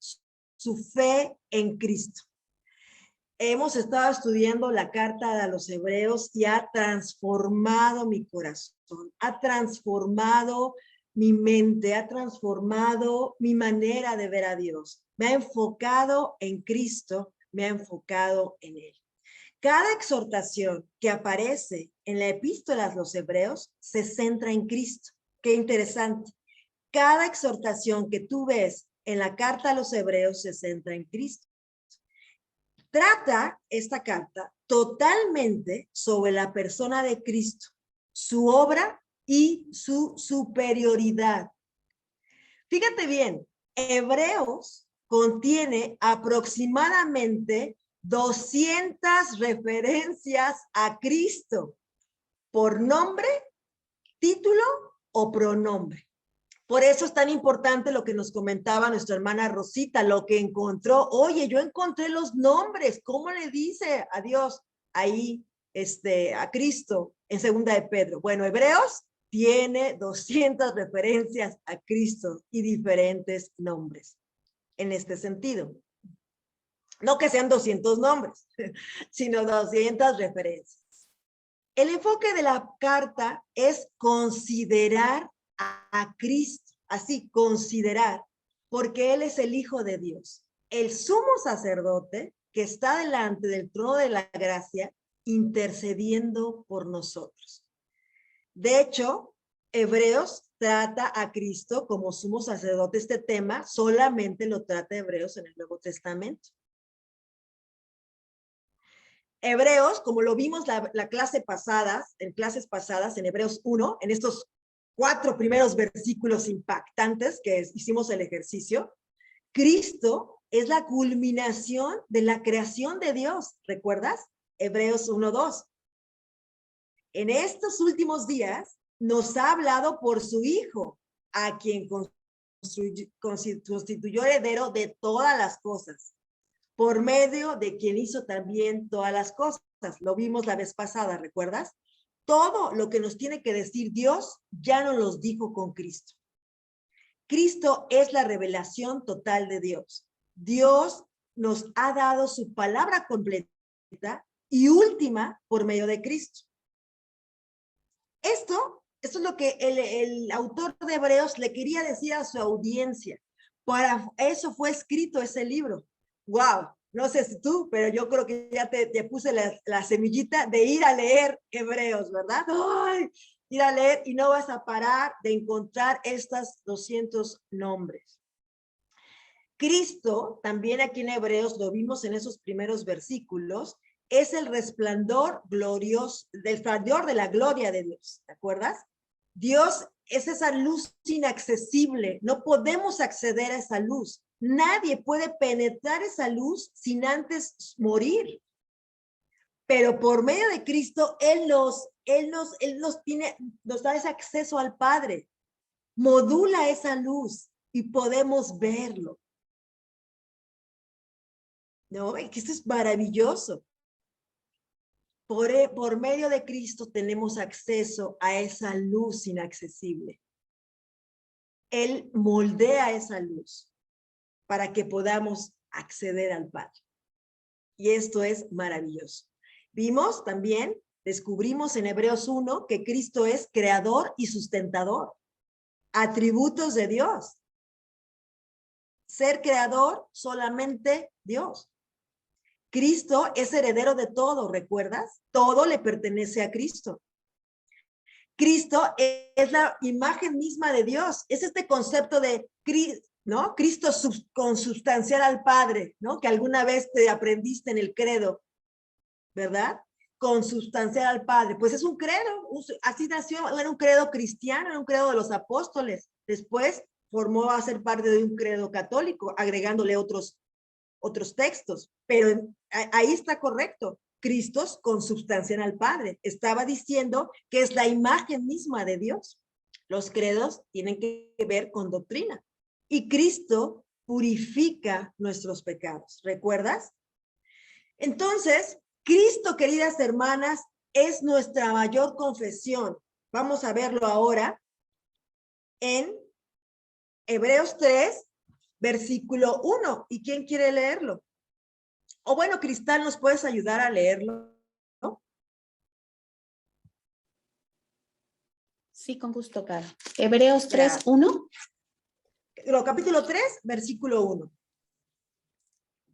su fe en Cristo. Hemos estado estudiando la carta a los Hebreos y ha transformado mi corazón, ha transformado mi mente, ha transformado mi manera de ver a Dios. Me ha enfocado en Cristo, me ha enfocado en Él. Cada exhortación que aparece en la epístola a los Hebreos se centra en Cristo. Qué interesante. Cada exhortación que tú ves en la carta a los Hebreos se centra en Cristo. Trata esta carta totalmente sobre la persona de Cristo, su obra y su superioridad. Fíjate bien, Hebreos contiene aproximadamente 200 referencias a Cristo por nombre, título o pronombre. Por eso es tan importante lo que nos comentaba nuestra hermana Rosita, lo que encontró. Oye, yo encontré los nombres. ¿Cómo le dice a Dios ahí, a Cristo en Segunda de Pedro? Bueno, Hebreos tiene 200 referencias a Cristo y diferentes nombres en este sentido. No que sean 200 nombres, sino 200 referencias. El enfoque de la carta es considerar a Cristo, así, considerar, porque Él es el Hijo de Dios, el sumo sacerdote que está delante del trono de la gracia, intercediendo por nosotros. De hecho, Hebreos trata a Cristo como sumo sacerdote. Este tema solamente lo trata Hebreos en el Nuevo Testamento. Hebreos, como lo vimos en clases pasadas, en Hebreos 1, en estos 4 primeros versículos impactantes que hicimos el ejercicio, Cristo es la culminación de la creación de Dios. ¿Recuerdas? Hebreos 1:2. En estos últimos días nos ha hablado por su Hijo, a quien constituyó heredero de todas las cosas, por medio de quien hizo también todas las cosas. Lo vimos la vez pasada, ¿recuerdas? Todo lo que nos tiene que decir Dios ya nos lo dijo con Cristo. Cristo es la revelación total de Dios. Dios nos ha dado su palabra completa y última por medio de Cristo. Esto es lo que el autor de Hebreos le quería decir a su audiencia. Para eso fue escrito ese libro. ¡Wow! No sé si tú, pero yo creo que ya te puse la semillita de ir a leer Hebreos, ¿verdad? ¡Ay! Ir a leer y no vas a parar de encontrar estos 200 nombres. Cristo, también aquí en Hebreos, lo vimos en esos primeros versículos, es el resplandor glorioso, del resplandor de la gloria de Dios, ¿te acuerdas? Dios es esa luz inaccesible, no podemos acceder a esa luz. Nadie puede penetrar esa luz sin antes morir. Pero por medio de Cristo, Él nos da ese acceso al Padre, modula esa luz y podemos verlo. ¿No? Que esto es maravilloso. Por medio de Cristo tenemos acceso a esa luz inaccesible. Él moldea esa luz para que podamos acceder al Padre. Y esto es maravilloso. Vimos también, descubrimos en Hebreos 1 que Cristo es creador y sustentador. Atributos de Dios. Ser creador, solamente Dios. Cristo es heredero de todo, ¿recuerdas? Todo le pertenece a Cristo. Cristo es la imagen misma de Dios. Es este concepto de, ¿no? Cristo consubstancial al Padre, ¿no? Que alguna vez te aprendiste en el credo, ¿verdad? Consubstancial al Padre. Pues es un credo, así nació, era un credo cristiano, era un credo de los apóstoles. Después formó a ser parte de un credo católico, agregándole otros textos, pero ahí está correcto. Cristo consubstancial al Padre. Estaba diciendo que es la imagen misma de Dios. Los credos tienen que ver con doctrina. Y Cristo purifica nuestros pecados. ¿Recuerdas? Entonces, Cristo, queridas hermanas, es nuestra mayor confesión. Vamos a verlo ahora en Hebreos 3, versículo 1. ¿Y quién quiere leerlo? O bueno, Cristal, ¿nos puedes ayudar a leerlo? ¿No? Sí, con gusto, Caro. Hebreos 3, 1. Capítulo 3, versículo 1.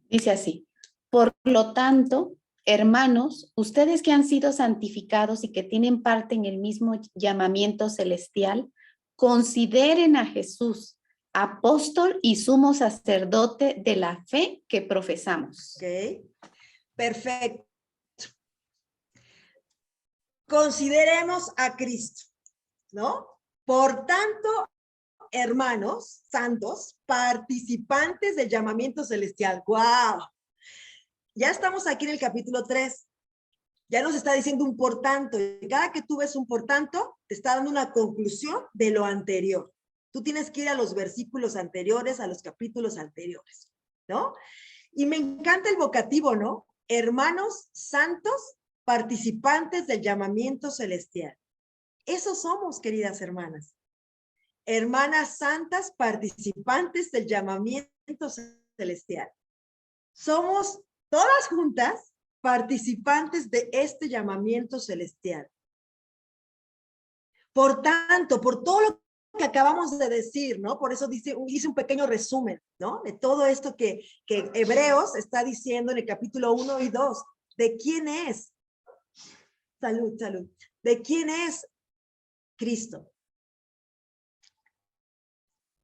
Dice así: por lo tanto, hermanos, ustedes que han sido santificados y que tienen parte en el mismo llamamiento celestial, consideren a Jesús, apóstol y sumo sacerdote de la fe que profesamos. Ok, perfecto. Consideremos a Cristo, ¿no? Por tanto, hermanos santos, participantes del llamamiento celestial. ¡Wow! Ya estamos aquí en el capítulo 3. Ya nos está diciendo un por tanto. Y cada que tú ves un por tanto, te está dando una conclusión de lo anterior. Tú tienes que ir a los versículos anteriores, a los capítulos anteriores, ¿no? Y me encanta el vocativo, ¿no? Hermanos santos, participantes del llamamiento celestial. Eso somos, queridas hermanas. Hermanas santas, participantes del llamamiento celestial. Somos todas juntas participantes de este llamamiento celestial. Por tanto, por todo lo que acabamos de decir, ¿no? Por eso hice un pequeño resumen, ¿no? De todo esto que Hebreos está diciendo en el capítulo 1 y 2. ¿De quién es? Salud, salud. ¿De quién es Cristo?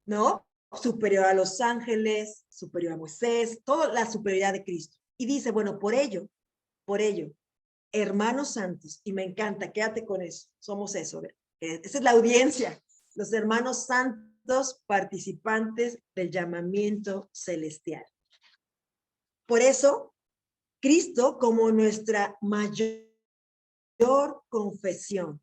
¿No? Superior a los ángeles, superior a Moisés, toda la superioridad de Cristo. Y dice, bueno, por ello, hermanos santos, y me encanta, quédate con eso, somos eso, ¿verdad? Esa es la audiencia, los hermanos santos participantes del llamamiento celestial. Por eso, Cristo como nuestra mayor confesión,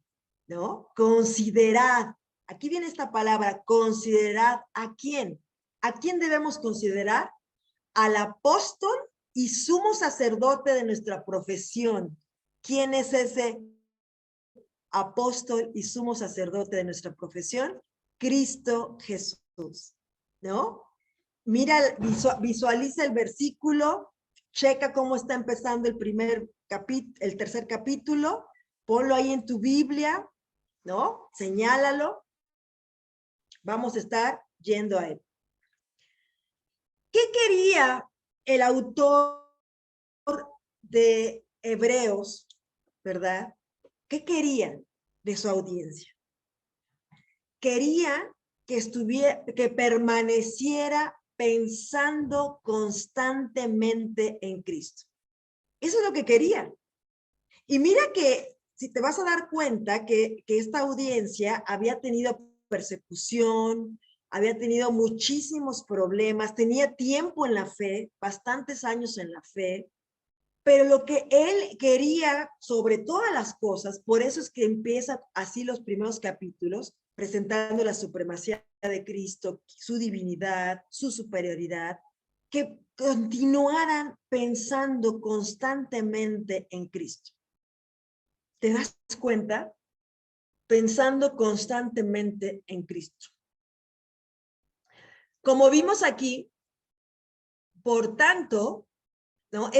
¿no? Considerad, aquí viene esta palabra, considerad a quién. ¿A quién debemos considerar? Al apóstol y sumo sacerdote de nuestra profesión. ¿Quién es ese apóstol y sumo sacerdote de nuestra profesión? Cristo Jesús, ¿no? Mira, visualiza el versículo, checa cómo está empezando el tercer capítulo, ponlo ahí en tu Biblia, ¿no? Señálalo. Vamos a estar yendo a él. ¿Qué quería el autor de Hebreos, verdad? ¿Qué quería de su audiencia? Quería que permaneciera pensando constantemente en Cristo. Eso es lo que quería. Y mira que si te vas a dar cuenta que esta audiencia había tenido persecución, había tenido muchísimos problemas, tenía tiempo en la fe, bastantes años en la fe, pero lo que él quería sobre todas las cosas, por eso es que empieza así los primeros capítulos, presentando la supremacía de Cristo, su divinidad, su superioridad, que continuaran pensando constantemente en Cristo. ¿Te das cuenta? Pensando constantemente en Cristo. Como vimos aquí, por tanto, ¿no?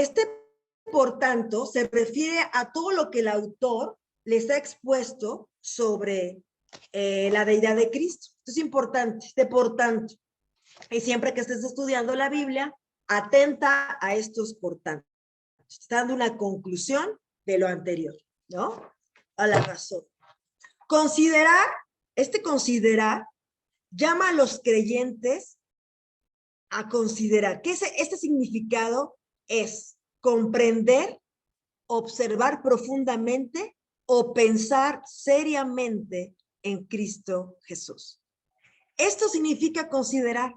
Por tanto, se refiere a todo lo que el autor les ha expuesto sobre la deidad de Cristo. Esto es importante, por tanto. Y siempre que estés estudiando la Biblia, atenta a estos por tanto. Está dando una conclusión de lo anterior, ¿no? A la razón. Considerar, considerar, llama a los creyentes a considerar. ¿Qué es este significado? Es comprender, observar profundamente o pensar seriamente en Cristo Jesús. Esto significa considerar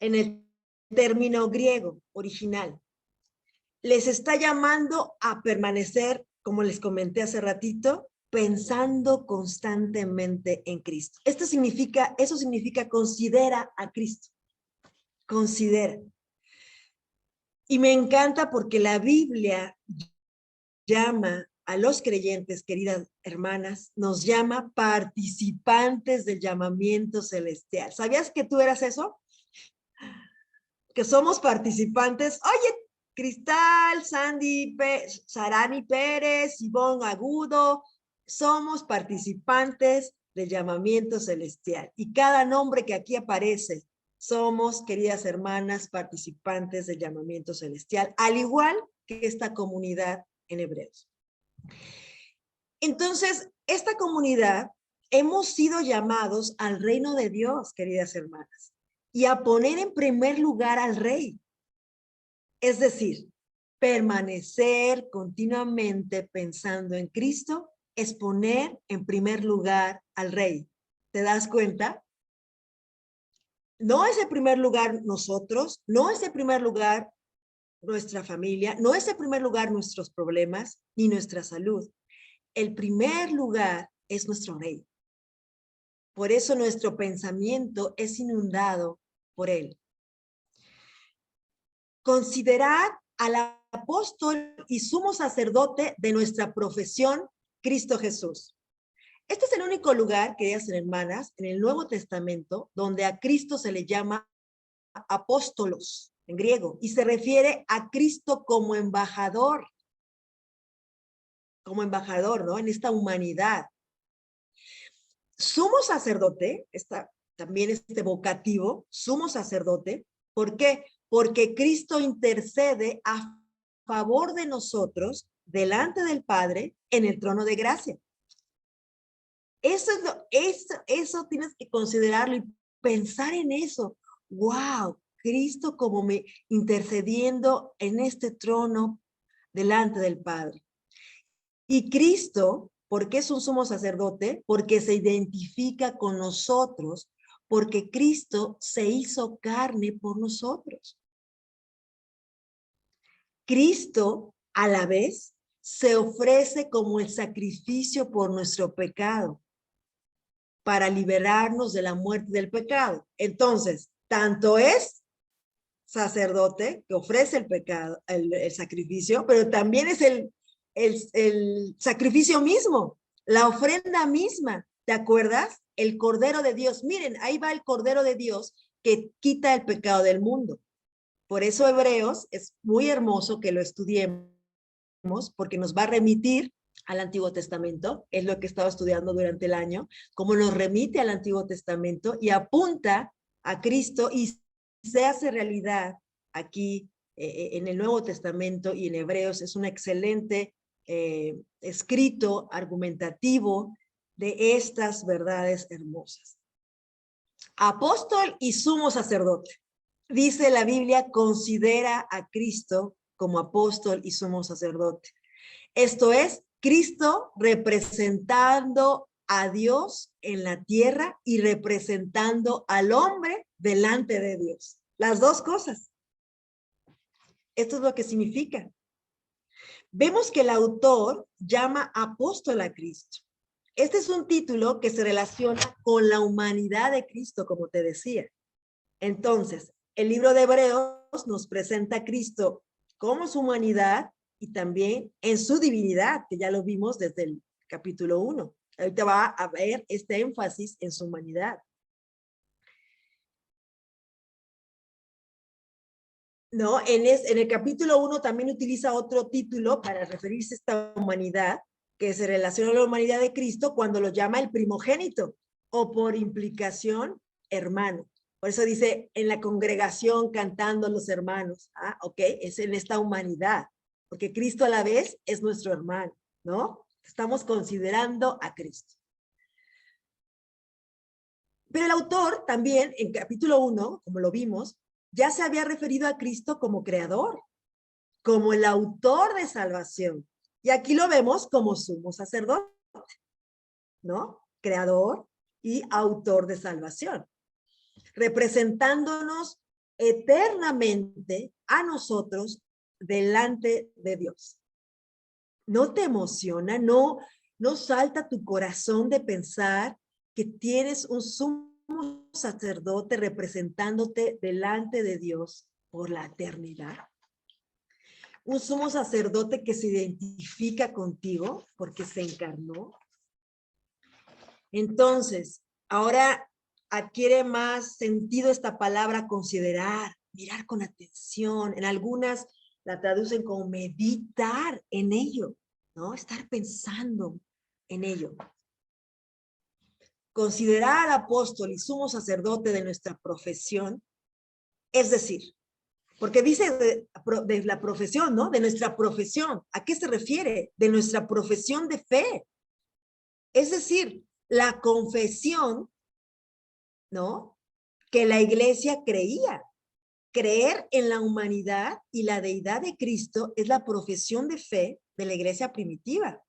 en el término griego original. Les está llamando a permanecer, como les comenté hace ratito, pensando constantemente en Cristo. Eso significa considera a Cristo. Considera. Y me encanta porque la Biblia llama a los creyentes, queridas hermanas, nos llama participantes del llamamiento celestial. ¿Sabías que tú eras eso? Que somos participantes. Oye, Cristal, Sandy, Sarani Pérez, Ivonne Agudo, somos participantes del llamamiento celestial. Y cada nombre que aquí aparece, somos, queridas hermanas, participantes del llamamiento celestial, al igual que esta comunidad en Hebreos. Entonces, esta comunidad hemos sido llamados al reino de Dios, queridas hermanas, y a poner en primer lugar al rey. Es decir, permanecer continuamente pensando en Cristo es poner en primer lugar al rey. ¿Te das cuenta? No es el primer lugar nosotros, no es el primer lugar nuestra familia, no es el primer lugar nuestros problemas ni nuestra salud. El primer lugar es nuestro rey. Por eso nuestro pensamiento es inundado por él. Considerad al apóstol y sumo sacerdote de nuestra profesión, Cristo Jesús. Este es el único lugar, queridas hermanas, en el Nuevo Testamento, donde a Cristo se le llama apóstolos, en griego, y se refiere a Cristo como embajador, ¿no? En esta humanidad. Sumo sacerdote, también este vocativo, sumo sacerdote, ¿por qué? Porque Cristo intercede a favor de nosotros delante del Padre en el trono de gracia. Eso tienes que considerarlo y pensar en eso. ¡Wow! Cristo como intercediendo en este trono delante del Padre. Y Cristo, ¿por qué es un sumo sacerdote? Porque se identifica con nosotros, porque Cristo se hizo carne por nosotros. Cristo, a la vez, se ofrece como el sacrificio por nuestro pecado, para liberarnos de la muerte del pecado. Entonces, tanto es sacerdote que ofrece el pecado, el sacrificio, pero también es el sacrificio mismo, la ofrenda misma. ¿Te acuerdas? El Cordero de Dios. Miren, ahí va el Cordero de Dios que quita el pecado del mundo. Por eso Hebreos es muy hermoso que lo estudiemos, porque nos va a remitir al Antiguo Testamento. Es lo que he estado estudiando durante el año, cómo nos remite al Antiguo Testamento y apunta a Cristo y se hace realidad aquí en el Nuevo Testamento y en Hebreos. Es un excelente escrito argumentativo de estas verdades hermosas. Apóstol y sumo sacerdote. Dice la Biblia, considera a Cristo como apóstol y sumo sacerdote. Esto es, Cristo representando a Dios en la tierra y representando al hombre delante de Dios. Las dos cosas. Esto es lo que significa. Vemos que el autor llama apóstol a Cristo. Este es un título que se relaciona con la humanidad de Cristo, como te decía. Entonces, el libro de Hebreos nos presenta a Cristo como su humanidad y también en su divinidad, que ya lo vimos desde el capítulo 1. Ahorita va a ver este énfasis en su humanidad. No, en el capítulo 1 también utiliza otro título para referirse a esta humanidad, que se relaciona a la humanidad de Cristo cuando lo llama el primogénito, o por implicación, hermano. Por eso dice, en la congregación cantando los hermanos. Ah, ok, es en esta humanidad, porque Cristo a la vez es nuestro hermano, ¿no? Estamos considerando a Cristo. Pero el autor también, en capítulo 1, como lo vimos, ya se había referido a Cristo como creador, como el autor de salvación. Y aquí lo vemos como sumo sacerdote, ¿no? Creador y autor de salvación, representándonos eternamente a nosotros delante de Dios. ¿No te emociona? ¿No salta tu corazón de pensar que tienes un sumo sacerdote representándote delante de Dios por la eternidad? Un sumo sacerdote que se identifica contigo porque se encarnó. Entonces, ahora adquiere más sentido esta palabra considerar, mirar con atención. En algunas la traducen como meditar en ello, ¿no? Estar pensando en ello. Considerar apóstol y sumo sacerdote de nuestra profesión, es decir, porque dice de la profesión, ¿no? De nuestra profesión. ¿A qué se refiere? De nuestra profesión de fe. Es decir, la confesión, ¿no? Que la iglesia creía. Creer en la humanidad y la deidad de Cristo es la profesión de fe de la iglesia primitiva.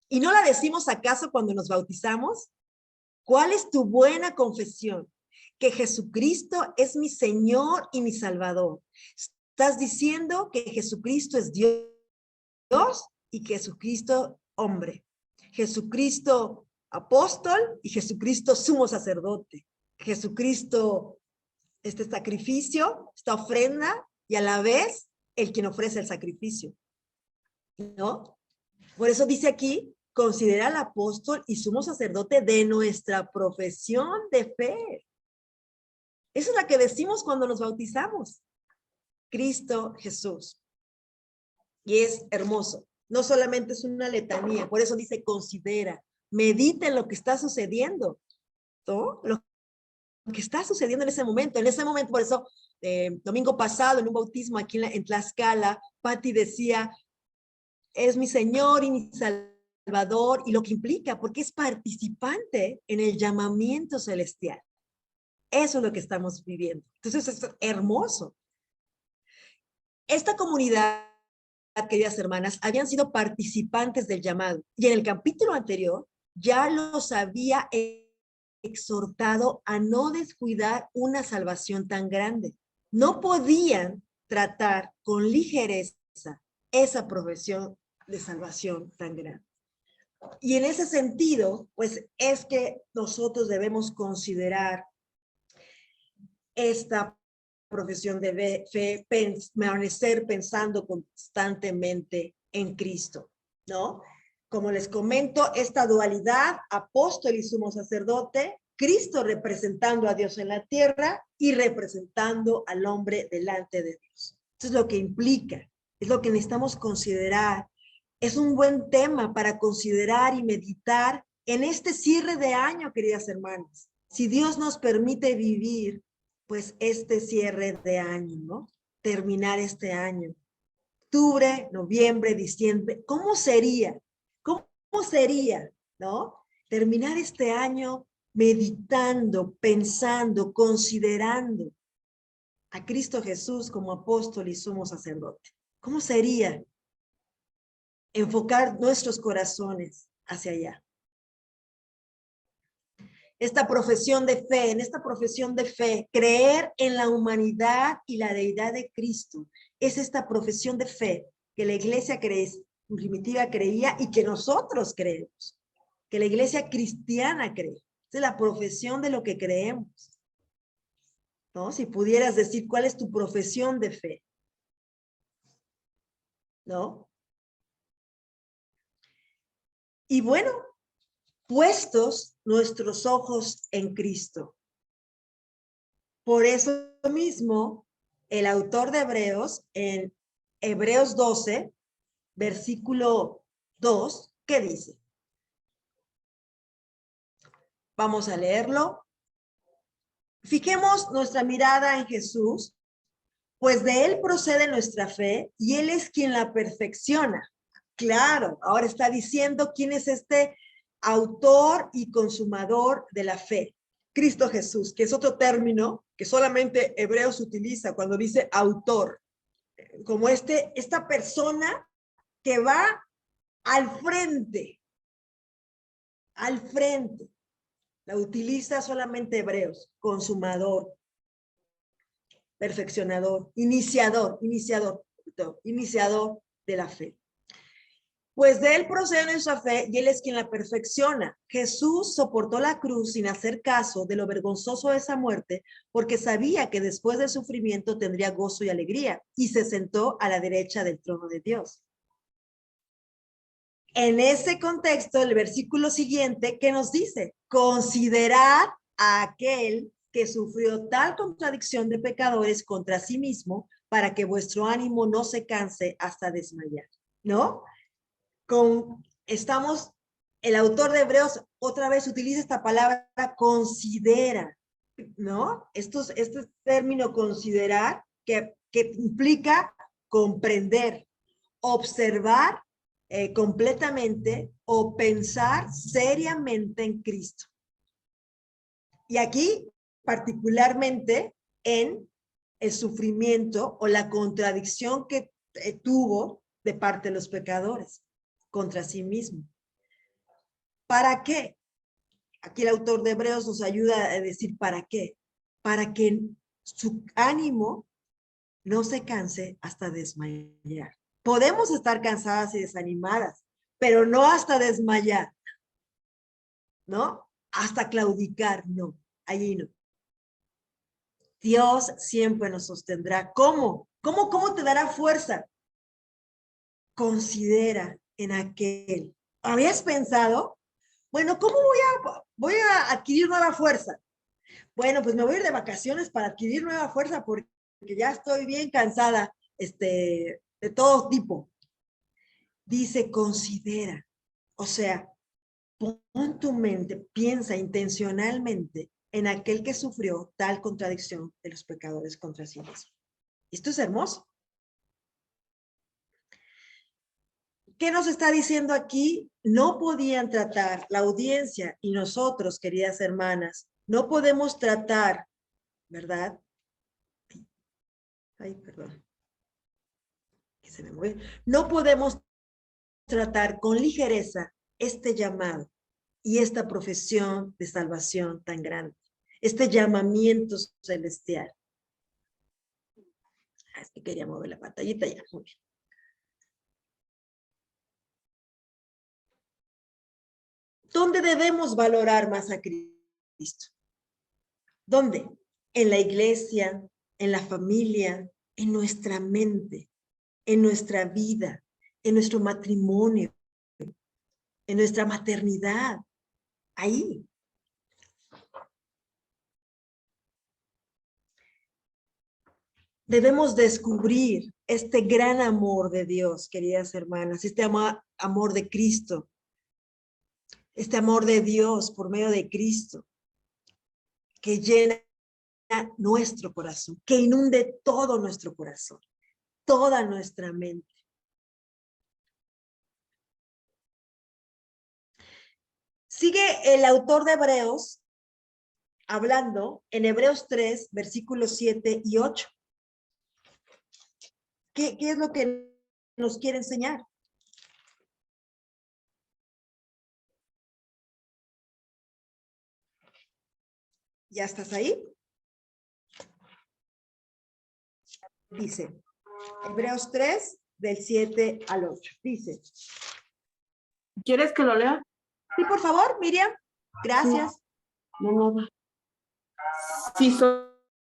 ¿Y no la decimos acaso cuando nos bautizamos? ¿Cuál es tu buena confesión? Que Jesucristo es mi Señor y mi Salvador. Estás diciendo que Jesucristo es Dios y que Jesucristo hombre. Jesucristo apóstol y Jesucristo sumo sacerdote. Jesucristo este sacrificio, esta ofrenda y a la vez el quien ofrece el sacrificio, ¿no? Por eso dice aquí, considera al apóstol y sumo sacerdote de nuestra profesión de fe. Esa es la que decimos cuando nos bautizamos. Cristo Jesús. Y es hermoso. No solamente es una letanía, por eso dice considera, medita en lo que está sucediendo, ¿no? Lo que está sucediendo en ese momento. Por eso, domingo pasado, en un bautismo aquí en Tlaxcala, Patti decía, es mi Señor y mi Salvador, y lo que implica, porque es participante en el llamamiento celestial. Eso es lo que estamos viviendo. Entonces, es hermoso. Esta comunidad, queridas hermanas, habían sido participantes del llamado, y en el capítulo anterior ya los había exhortado a no descuidar una salvación tan grande. No podían tratar con ligereza esa profesión de salvación tan grande. Y en ese sentido, pues es que nosotros debemos considerar esta profesión de fe, permanecer pensando constantemente en Cristo, ¿no? Como les comento, esta dualidad, apóstol y sumo sacerdote, Cristo representando a Dios en la tierra y representando al hombre delante de Dios. Eso es lo que implica, es lo que necesitamos considerar. Es un buen tema para considerar y meditar en este cierre de año, queridas hermanas. Si Dios nos permite vivir pues este cierre de año, ¿no? Terminar este año. Octubre, noviembre, diciembre, ¿cómo sería? ¿Cómo sería, no? Terminar este año meditando, pensando, considerando a Cristo Jesús como apóstol y sumo sacerdote. ¿Cómo sería enfocar nuestros corazones hacia allá? Esta profesión de fe, en esta profesión de fe, creer en la humanidad y la deidad de Cristo, es esta profesión de fe que la iglesia primitiva creía y que nosotros creemos, que la iglesia cristiana cree. Esta es la profesión de lo que creemos, ¿no? Si pudieras decir cuál es tu profesión de fe, ¿no? Y bueno, puestos nuestros ojos en Cristo. Por eso mismo, el autor de Hebreos, en Hebreos 12, versículo 2, ¿qué dice? Vamos a leerlo. Fijemos nuestra mirada en Jesús, pues de él procede nuestra fe y él es quien la perfecciona. Claro, ahora está diciendo quién es este autor y consumador de la fe. Cristo Jesús, que es otro término que solamente Hebreos utiliza cuando dice autor, como esta persona que va al frente, la utiliza solamente Hebreos, consumador, perfeccionador, iniciador de la fe. Pues de él procede nuestra fe y él es quien la perfecciona. Jesús soportó la cruz sin hacer caso de lo vergonzoso de esa muerte, porque sabía que después del sufrimiento tendría gozo y alegría, y se sentó a la derecha del trono de Dios. En ese contexto, el versículo siguiente, ¿qué nos dice? Considerad a aquel que sufrió tal contradicción de pecadores contra sí mismo, para que vuestro ánimo no se canse hasta desmayar, ¿no? El autor de Hebreos otra vez utiliza esta palabra considera, ¿no? Este término considerar que implica comprender, observar completamente o pensar seriamente en Cristo. Y aquí particularmente en el sufrimiento o la contradicción que tuvo de parte de los pecadores contra sí mismo. ¿Para qué? Aquí el autor de Hebreos nos ayuda a decir ¿para qué? Para que su ánimo no se canse hasta desmayar. Podemos estar cansadas y desanimadas, pero no hasta desmayar, ¿no? Hasta claudicar, no, allí no. Dios siempre nos sostendrá. ¿Cómo? ¿Cómo te dará fuerza? Considera en aquel. ¿Habías pensado? Bueno, ¿cómo voy a adquirir nueva fuerza? Bueno, pues me voy a ir de vacaciones para adquirir nueva fuerza porque ya estoy bien cansada, de todo tipo. Dice, considera. O sea, pon tu mente, piensa intencionalmente en aquel que sufrió tal contradicción de los pecadores contra sí mismo. Esto es hermoso. ¿Qué nos está diciendo aquí? No podían tratar la audiencia y nosotros, queridas hermanas, no podemos tratar, ¿verdad? Ay, perdón. Que se me mueve. No podemos tratar con ligereza este llamado y esta profesión de salvación tan grande, este llamamiento celestial. Es que quería mover la pantallita ya, muy bien. ¿Dónde debemos valorar más a Cristo? ¿Dónde? En la iglesia, en la familia, en nuestra mente, en nuestra vida, en nuestro matrimonio, en nuestra maternidad. Ahí. Debemos descubrir este gran amor de Dios, queridas hermanas, este amor de Cristo, este amor de Dios por medio de Cristo, que llena nuestro corazón, que inunde todo nuestro corazón, toda nuestra mente. Sigue el autor de Hebreos hablando en Hebreos 3, versículos 7 y 8. ¿Qué es lo que nos quiere enseñar? ¿Ya estás ahí? Dice, Hebreos 3, del 7 al 8. Dice. ¿Quieres que lo lea? Sí, por favor, Miriam. Gracias. No. Si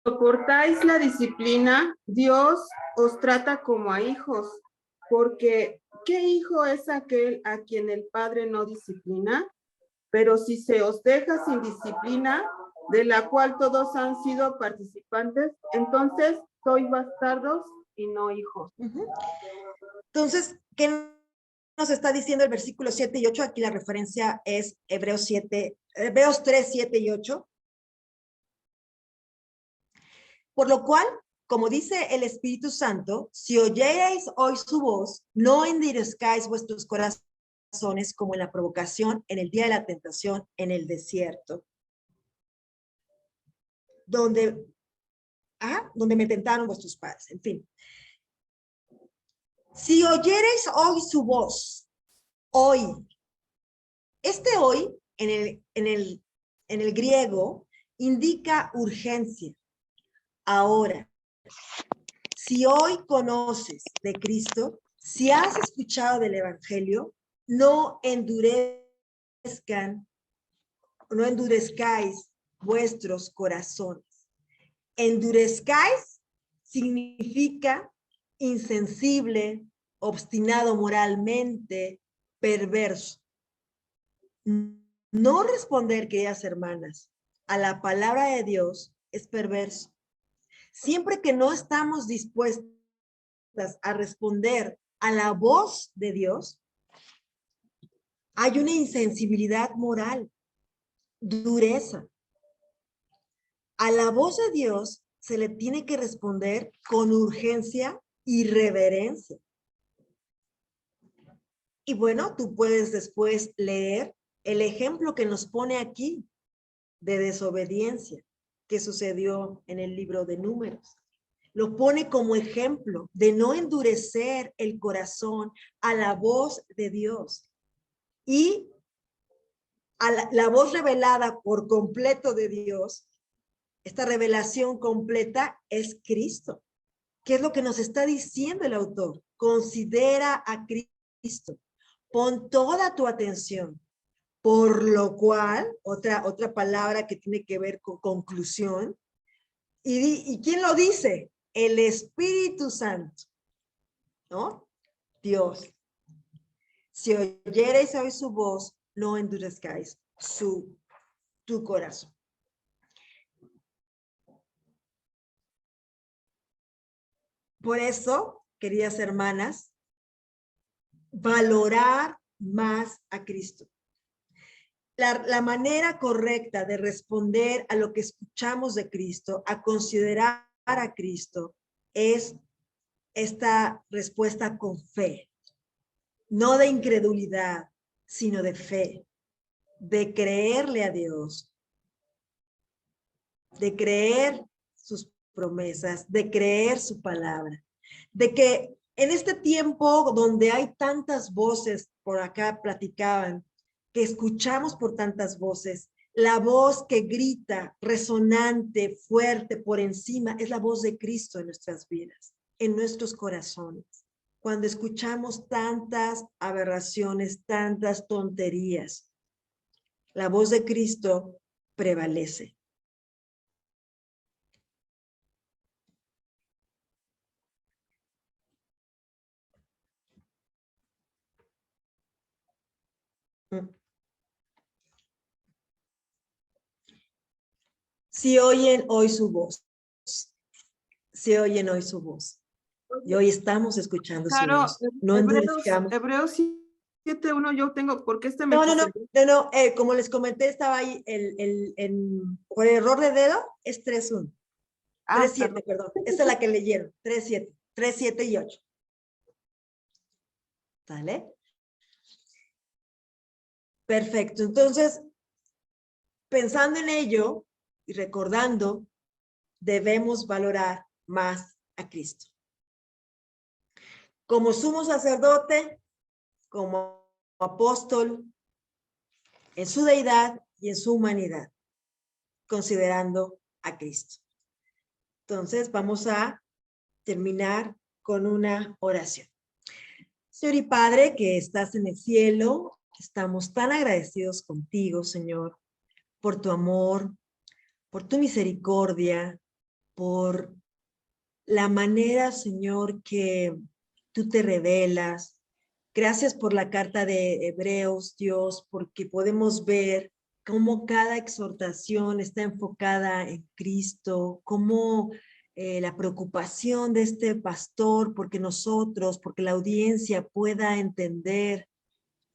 soportáis la disciplina, Dios os trata como a hijos, porque ¿qué hijo es aquel a quien el Padre no disciplina? Pero si se os deja sin disciplina, de la cual todos han sido participantes, entonces sois bastardos y no hijos. Entonces, ¿qué nos está diciendo el versículo 7 y 8? Aquí la referencia es Hebreos 3, 7 y 8. Por lo cual, como dice el Espíritu Santo, si oyereis hoy su voz, no endurezcáis vuestros corazones como en la provocación, en el día de la tentación, en el desierto, donde me tentaron vuestros padres. En fin. Si oyereis hoy su voz, hoy. Este hoy, en el griego, indica urgencia. Ahora, si hoy conoces de Cristo, si has escuchado del Evangelio, no endurezcáis vuestros corazones. Endurezcáis significa insensible, obstinado moralmente, perverso. No responder, queridas hermanas, a la palabra de Dios es perverso. Siempre que no estamos dispuestas a responder a la voz de Dios, hay una insensibilidad moral, dureza. A la voz de Dios se le tiene que responder con urgencia y reverencia. Y bueno, tú puedes después leer el ejemplo que nos pone aquí de desobediencia que sucedió en el libro de Números. Lo pone como ejemplo de no endurecer el corazón a la voz de Dios. Y a la voz revelada por completo de Dios, esta revelación completa es Cristo. ¿Qué es lo que nos está diciendo el autor? Considera a Cristo. Pon toda tu atención. Por lo cual, otra palabra que tiene que ver con conclusión. ¿Y quién lo dice? El Espíritu Santo, ¿no? Dios. Si oyereis hoy su voz, no endurezcáis tu corazón. Por eso, queridas hermanas, valorar más a Cristo. La manera correcta de responder a lo que escuchamos de Cristo, a considerar a Cristo, es esta respuesta con fe. No de incredulidad, sino de fe. De creerle a Dios. De creer sus promesas, de creer su palabra. De que en este tiempo donde hay tantas voces, por acá platicaban, que escuchamos por tantas voces, la voz que grita, resonante, fuerte, por encima, es la voz de Cristo en nuestras vidas, en nuestros corazones. Cuando escuchamos tantas aberraciones, tantas tonterías, la voz de Cristo prevalece. Si oyen hoy su voz. Si oyen hoy su voz. Y hoy estamos escuchando su voz. No endurezcamos. Hebreos 7:1 yo tengo, porque este me... No, como les comenté, estaba ahí, por error de dedo, es 3:1. Ah, 3:7, perdón. Esa es la que leyeron. 3:7. 3:7 y 8. ¿Sale? Perfecto. Entonces, pensando en ello y recordando, debemos valorar más a Cristo. Como sumo sacerdote, como apóstol, en su deidad y en su humanidad, considerando a Cristo. Entonces, vamos a terminar con una oración. Señor y Padre, que estás en el cielo, estamos tan agradecidos contigo, Señor, por tu amor, por tu misericordia, por la manera, Señor, que tú te revelas. Gracias por la carta de Hebreos, Dios, porque podemos ver cómo cada exhortación está enfocada en Cristo, cómo la preocupación de este pastor, porque la audiencia pueda entender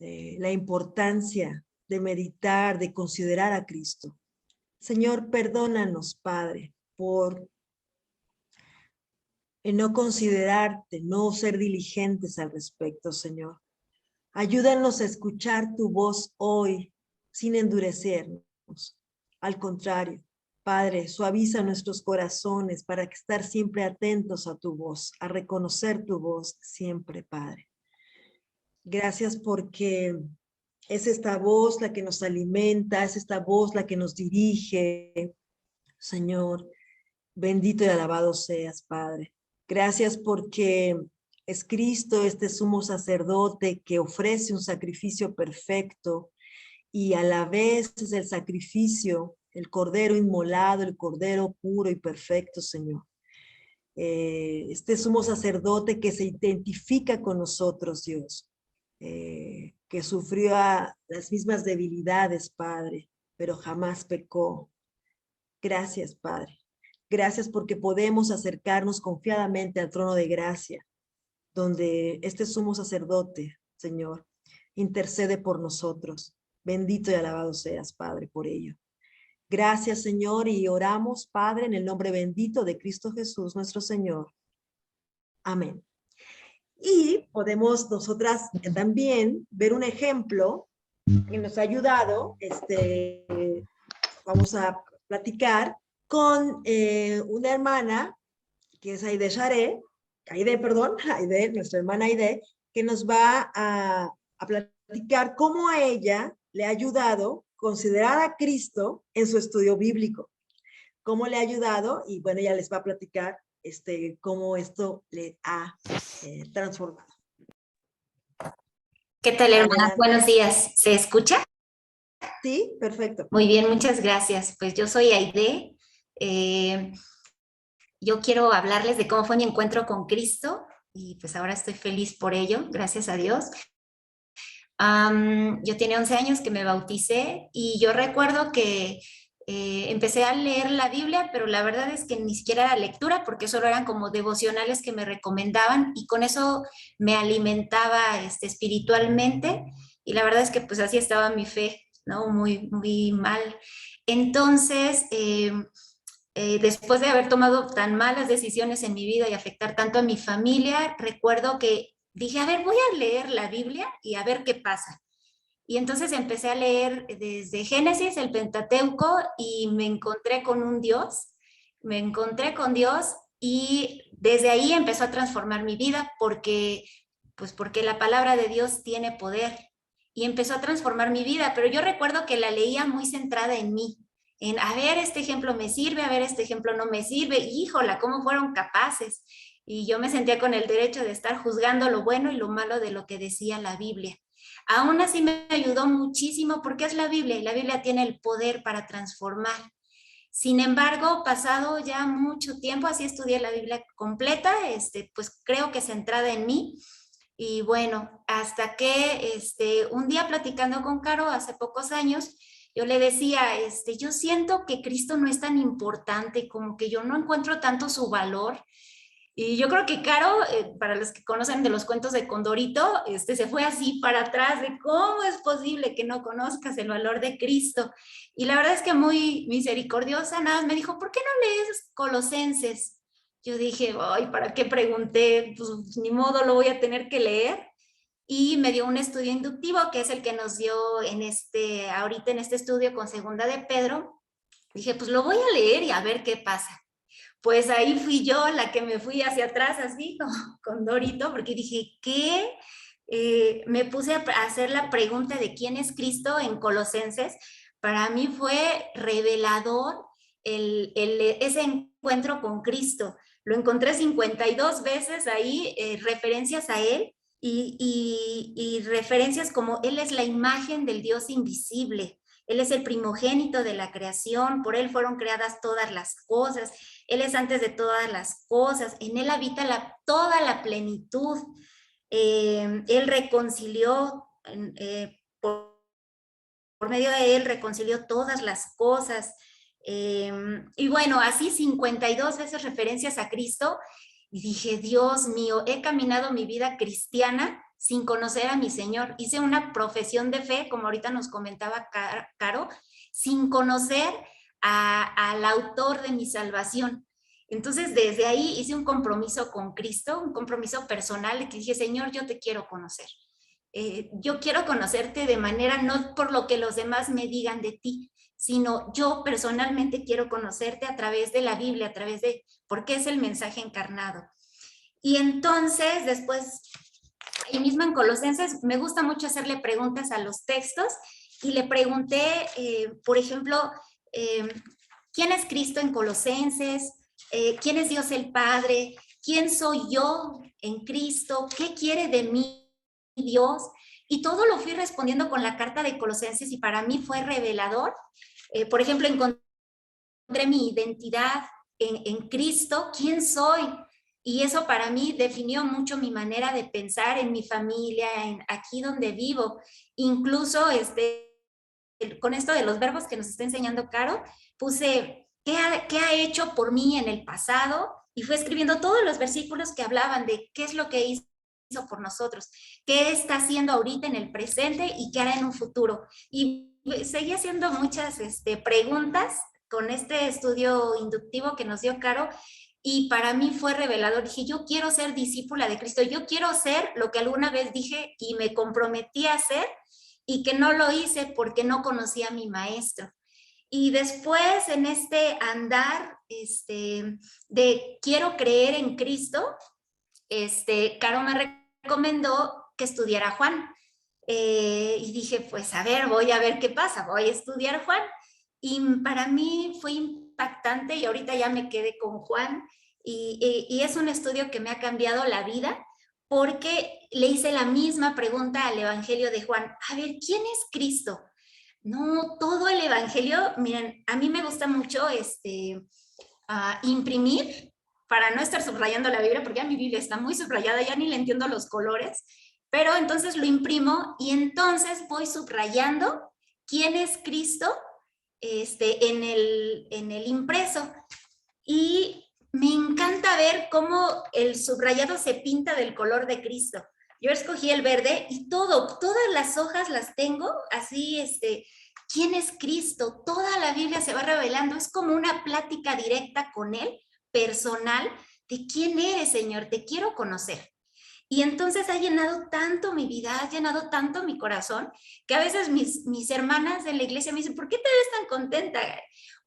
la importancia de meditar, de considerar a Cristo. Señor, perdónanos, Padre, por no considerarte, no ser diligentes al respecto, Señor. Ayúdanos a escuchar tu voz hoy, sin endurecernos. Al contrario, Padre, suaviza nuestros corazones para estar siempre atentos a tu voz, a reconocer tu voz siempre, Padre. Gracias porque es esta voz la que nos alimenta, es esta voz la que nos dirige. Señor, bendito y alabado seas, Padre. Gracias porque es Cristo, este sumo sacerdote que ofrece un sacrificio perfecto y a la vez es el sacrificio, el cordero inmolado, el cordero puro y perfecto, Señor. Este sumo sacerdote que se identifica con nosotros, Dios, que sufrió las mismas debilidades, Padre, pero jamás pecó. Gracias, Padre. Gracias porque podemos acercarnos confiadamente al trono de gracia, donde este sumo sacerdote, Señor, intercede por nosotros. Bendito y alabado seas, Padre, por ello. Gracias, Señor, y oramos, Padre, en el nombre bendito de Cristo Jesús, nuestro Señor. Amén. Y podemos nosotras también ver un ejemplo que nos ha ayudado. Vamos a platicar con una hermana que es Aide, nuestra hermana Aide, que nos va a platicar cómo a ella le ha ayudado considerar a Cristo en su estudio bíblico. Cómo le ha ayudado, y bueno, ella les va a platicar cómo esto le ha transformado. ¿Qué tal, hermana? Adelante. Buenos días. ¿Se escucha? Sí, perfecto. Muy bien, muchas gracias. Pues yo soy Aide. Yo quiero hablarles de cómo fue mi encuentro con Cristo y pues ahora estoy feliz por ello, gracias a Dios. Yo tenía 11 años que me bauticé y yo recuerdo que empecé a leer la Biblia, pero la verdad es que ni siquiera era lectura porque solo eran como devocionales que me recomendaban y con eso me alimentaba espiritualmente y la verdad es que pues así estaba mi fe, ¿no? Muy, muy mal. Entonces, después de haber tomado tan malas decisiones en mi vida y afectar tanto a mi familia, recuerdo que dije, a ver, voy a leer la Biblia y a ver qué pasa. Y entonces empecé a leer desde Génesis, el Pentateuco, y me encontré con un Dios, me encontré con Dios y desde ahí empezó a transformar mi vida porque la palabra de Dios tiene poder y empezó a transformar mi vida, pero yo recuerdo que la leía muy centrada en mí, en a ver, este ejemplo me sirve, a ver, este ejemplo no me sirve, híjola, ¿cómo fueron capaces? Y yo me sentía con el derecho de estar juzgando lo bueno y lo malo de lo que decía la Biblia. Aún así me ayudó muchísimo porque es la Biblia y la Biblia tiene el poder para transformar. Sin embargo, pasado ya mucho tiempo, así estudié la Biblia completa, pues creo que centrada en mí. Y bueno, hasta que un día platicando con Caro hace pocos años, yo le decía, yo siento que Cristo no es tan importante, como que yo no encuentro tanto su valor. Y yo creo que Caro, para los que conocen de los cuentos de Condorito, se fue así para atrás de cómo es posible que no conozcas el valor de Cristo. Y la verdad es que muy misericordiosa, nada más me dijo, ¿por qué no lees Colosenses? Yo dije, ay, ¿para qué pregunté? Pues ni modo, lo voy a tener que leer. Y me dio un estudio inductivo, que es el que nos dio ahorita en este estudio con Segunda de Pedro. Dije, pues lo voy a leer y a ver qué pasa. Pues ahí fui yo la que me fui hacia atrás así con Dorito, porque dije, ¿qué? Me puse a hacer la pregunta de quién es Cristo en Colosenses. Para mí fue revelador ese encuentro con Cristo. Lo encontré 52 veces ahí, referencias a Él y referencias como Él es la imagen del Dios invisible. Él es el primogénito de la creación, por Él fueron creadas todas las cosas, Él es antes de todas las cosas, en Él habita toda la plenitud. Él reconcilió, por medio de Él reconcilió todas las cosas. Y bueno, así 52 veces referencias a Cristo, y dije, Dios mío, he caminado mi vida cristiana sin conocer a mi Señor. Hice una profesión de fe, como ahorita nos comentaba Caro, sin conocer al autor de mi salvación. Entonces, desde ahí hice un compromiso con Cristo, un compromiso personal, que dije, Señor, yo te quiero conocer. Yo quiero conocerte de manera, no por lo que los demás me digan de ti, sino yo personalmente quiero conocerte a través de la Biblia, a través de, porque es el mensaje encarnado. Y entonces, después, ahí mismo en Colosenses, me gusta mucho hacerle preguntas a los textos, y le pregunté, por ejemplo, ¿quién es Cristo en Colosenses? ¿Quién es Dios el Padre? ¿Quién soy yo en Cristo? ¿Qué quiere de mí Dios? Y todo lo fui respondiendo con la carta de Colosenses, y para mí fue revelador. Por ejemplo, encontré mi identidad en Cristo, quién soy, y eso para mí definió mucho mi manera de pensar en mi familia, en aquí donde vivo. Incluso con esto de los verbos que nos está enseñando Caro, puse ¿qué ha hecho por mí en el pasado? Y fue escribiendo todos los versículos que hablaban de qué es lo que hizo por nosotros, qué está haciendo ahorita en el presente y qué hará en un futuro. Y seguí haciendo muchas preguntas con este estudio inductivo que nos dio Caro, y para mí fue revelador. Dije, yo quiero ser discípula de Cristo, yo quiero ser lo que alguna vez dije y me comprometí a hacer, y que no lo hice porque no conocía a mi maestro. Y después, en este andar de quiero creer en Cristo, Caro me recomendó que estudiara Juan. Y dije, pues a ver, voy a ver qué pasa, voy a estudiar Juan. Y para mí fue impactante, y ahorita ya me quedé con Juan, y es un estudio que me ha cambiado la vida, porque le hice la misma pregunta al Evangelio de Juan. A ver, ¿quién es Cristo? No, todo el Evangelio, miren, a mí me gusta mucho imprimir, para no estar subrayando la Biblia, porque ya mi Biblia está muy subrayada, ya ni le entiendo los colores, pero entonces lo imprimo y entonces voy subrayando quién es Cristo en el impreso. Y me encanta ver cómo el subrayado se pinta del color de Cristo. Yo escogí el verde y todas las hojas las tengo así, ¿quién es Cristo? Toda la Biblia se va revelando, es como una plática directa con Él, personal, de quién eres, Señor, te quiero conocer. Y entonces ha llenado tanto mi vida, ha llenado tanto mi corazón, que a veces mis hermanas de la iglesia me dicen, ¿por qué te ves tan contenta?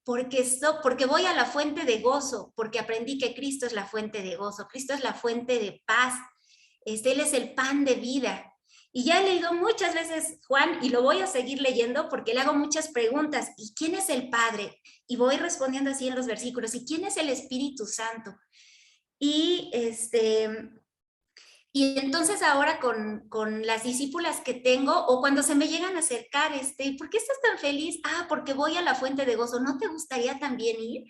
Porque voy a la fuente de gozo, porque aprendí que Cristo es la fuente de gozo, Cristo es la fuente de paz, Él es el pan de vida. Y ya he leído muchas veces Juan, y lo voy a seguir leyendo porque le hago muchas preguntas. ¿Y quién es el Padre? Y voy respondiendo así en los versículos. ¿Y quién es el Espíritu Santo? Y entonces ahora con las discípulas que tengo, o cuando se me llegan a acercar, ¿por qué estás tan feliz? Ah, porque voy a la fuente de gozo. ¿No te gustaría también ir?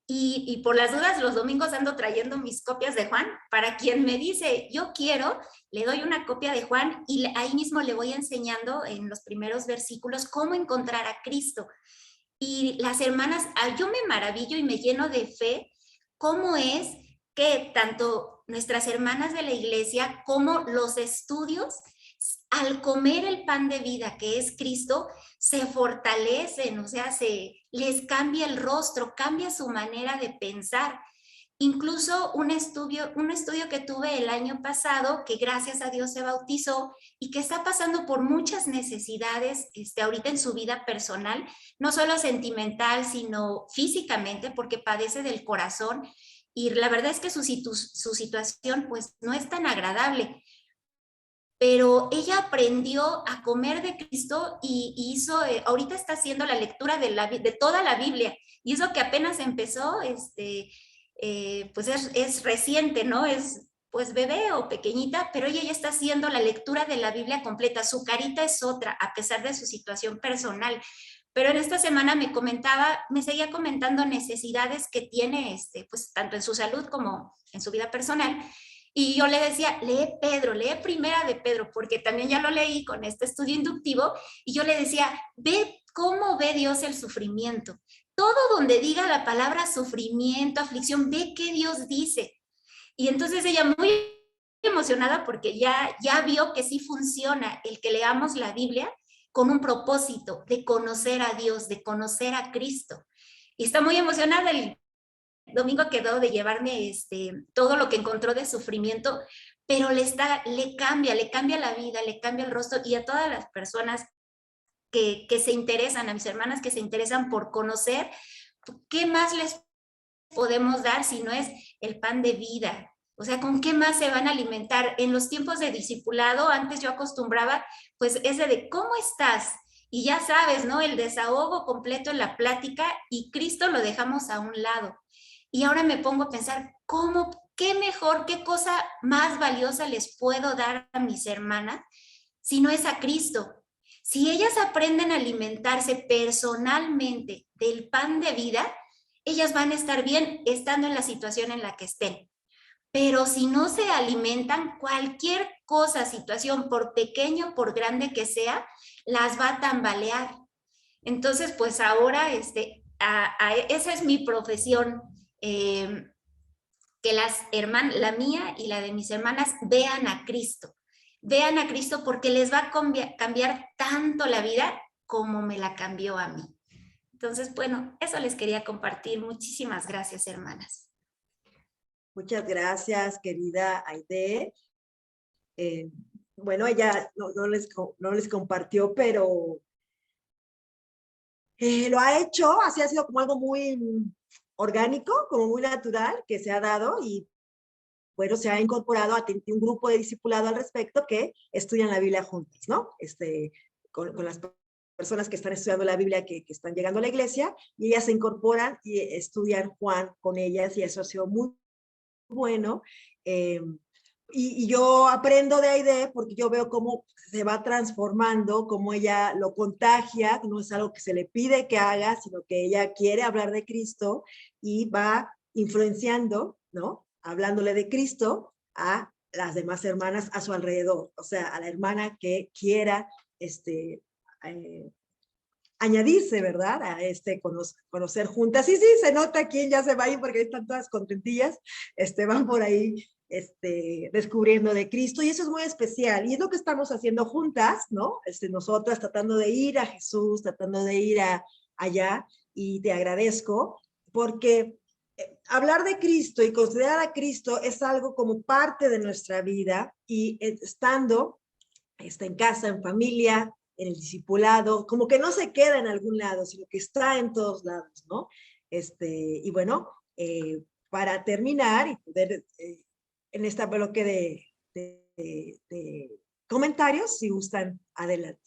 Y por las dudas, los domingos ando trayendo mis copias de Juan. Para quien me dice, yo quiero, le doy una copia de Juan, y ahí mismo le voy enseñando en los primeros versículos cómo encontrar a Cristo. Y las hermanas, yo me maravillo y me lleno de fe cómo es que tanto nuestras hermanas de la iglesia como los estudios, al comer el pan de vida que es Cristo, se fortalecen, o sea, les cambia el rostro, cambia su manera de pensar. Incluso un estudio que tuve el año pasado, que gracias a Dios se bautizó y que está pasando por muchas necesidades ahorita en su vida personal, no solo sentimental, sino físicamente, porque padece del corazón. Y la verdad es que su situación pues no es tan agradable. Pero ella aprendió a comer de Cristo y hizo, ahorita está haciendo la lectura de toda la Biblia. Y eso que apenas empezó, pues es reciente, ¿no? Es pues bebé o pequeñita, pero ella ya está haciendo la lectura de la Biblia completa. Su carita es otra, a pesar de su situación personal. Pero en esta semana me seguía comentando necesidades que tiene, pues tanto en su salud como en su vida personal. Y yo le decía, lee Primera de Pedro, porque también ya lo leí con este estudio inductivo, y yo le decía, ve cómo ve Dios el sufrimiento. Todo donde diga la palabra sufrimiento, aflicción, ve qué Dios dice. Y entonces ella muy emocionada porque ya vio que sí funciona el que leamos la Biblia con un propósito de conocer a Dios, de conocer a Cristo. Y está muy emocionada. El domingo quedó de llevarme todo lo que encontró de sufrimiento, pero le cambia la vida, le cambia el rostro, y a todas las personas que se interesan, a mis hermanas que se interesan por conocer, ¿qué más les podemos dar si no es el pan de vida? O sea, ¿con qué más se van a alimentar? En los tiempos de discipulado, antes yo acostumbraba, pues ese de ¿cómo estás? Y ya sabes, ¿no? El desahogo completo en la plática, y Cristo lo dejamos a un lado. Y ahora me pongo a pensar, qué mejor, qué cosa más valiosa les puedo dar a mis hermanas si no es a Cristo? Si ellas aprenden a alimentarse personalmente del pan de vida, ellas van a estar bien estando en la situación en la que estén. Pero si no se alimentan, cualquier cosa, situación, por pequeño, por grande que sea, las va a tambalear. Entonces, pues ahora esa es mi profesión, que la mía y la de mis hermanas vean a Cristo porque les va a cambiar tanto la vida como me la cambió a mí. Entonces, bueno, eso les quería compartir. Muchísimas gracias, hermanas. Muchas gracias, querida Aide. Bueno, ella no les compartió, pero lo ha hecho, así ha sido como algo muy orgánico, como muy natural, que se ha dado, y bueno, se ha incorporado a un grupo de discipulado al respecto que estudian la Biblia juntos, ¿no? Con las personas que están estudiando la Biblia, que están llegando a la iglesia, y ellas se incorporan y estudian Juan con ellas, y eso ha sido muy bueno. Y yo aprendo de Aide porque yo veo cómo se va transformando, cómo ella lo contagia, no es algo que se le pide que haga, sino que ella quiere hablar de Cristo y va influenciando, ¿no? Hablándole de Cristo a las demás hermanas a su alrededor, o sea, a la hermana que quiera añadirse, ¿verdad? A conocer juntas. Sí, se nota quién ya se va ahí porque están todas contentillas, van por ahí descubriendo de Cristo, y eso es muy especial, y es lo que estamos haciendo juntas, ¿no? Nosotras tratando de ir a Jesús, tratando de ir allá, y te agradezco, porque hablar de Cristo y considerar a Cristo es algo como parte de nuestra vida, y estando en casa, en familia, en el discipulado, como que no se queda en algún lado, sino que está en todos lados, ¿no? Y bueno, para terminar y poder en este bloque de comentarios, si gustan, adelante.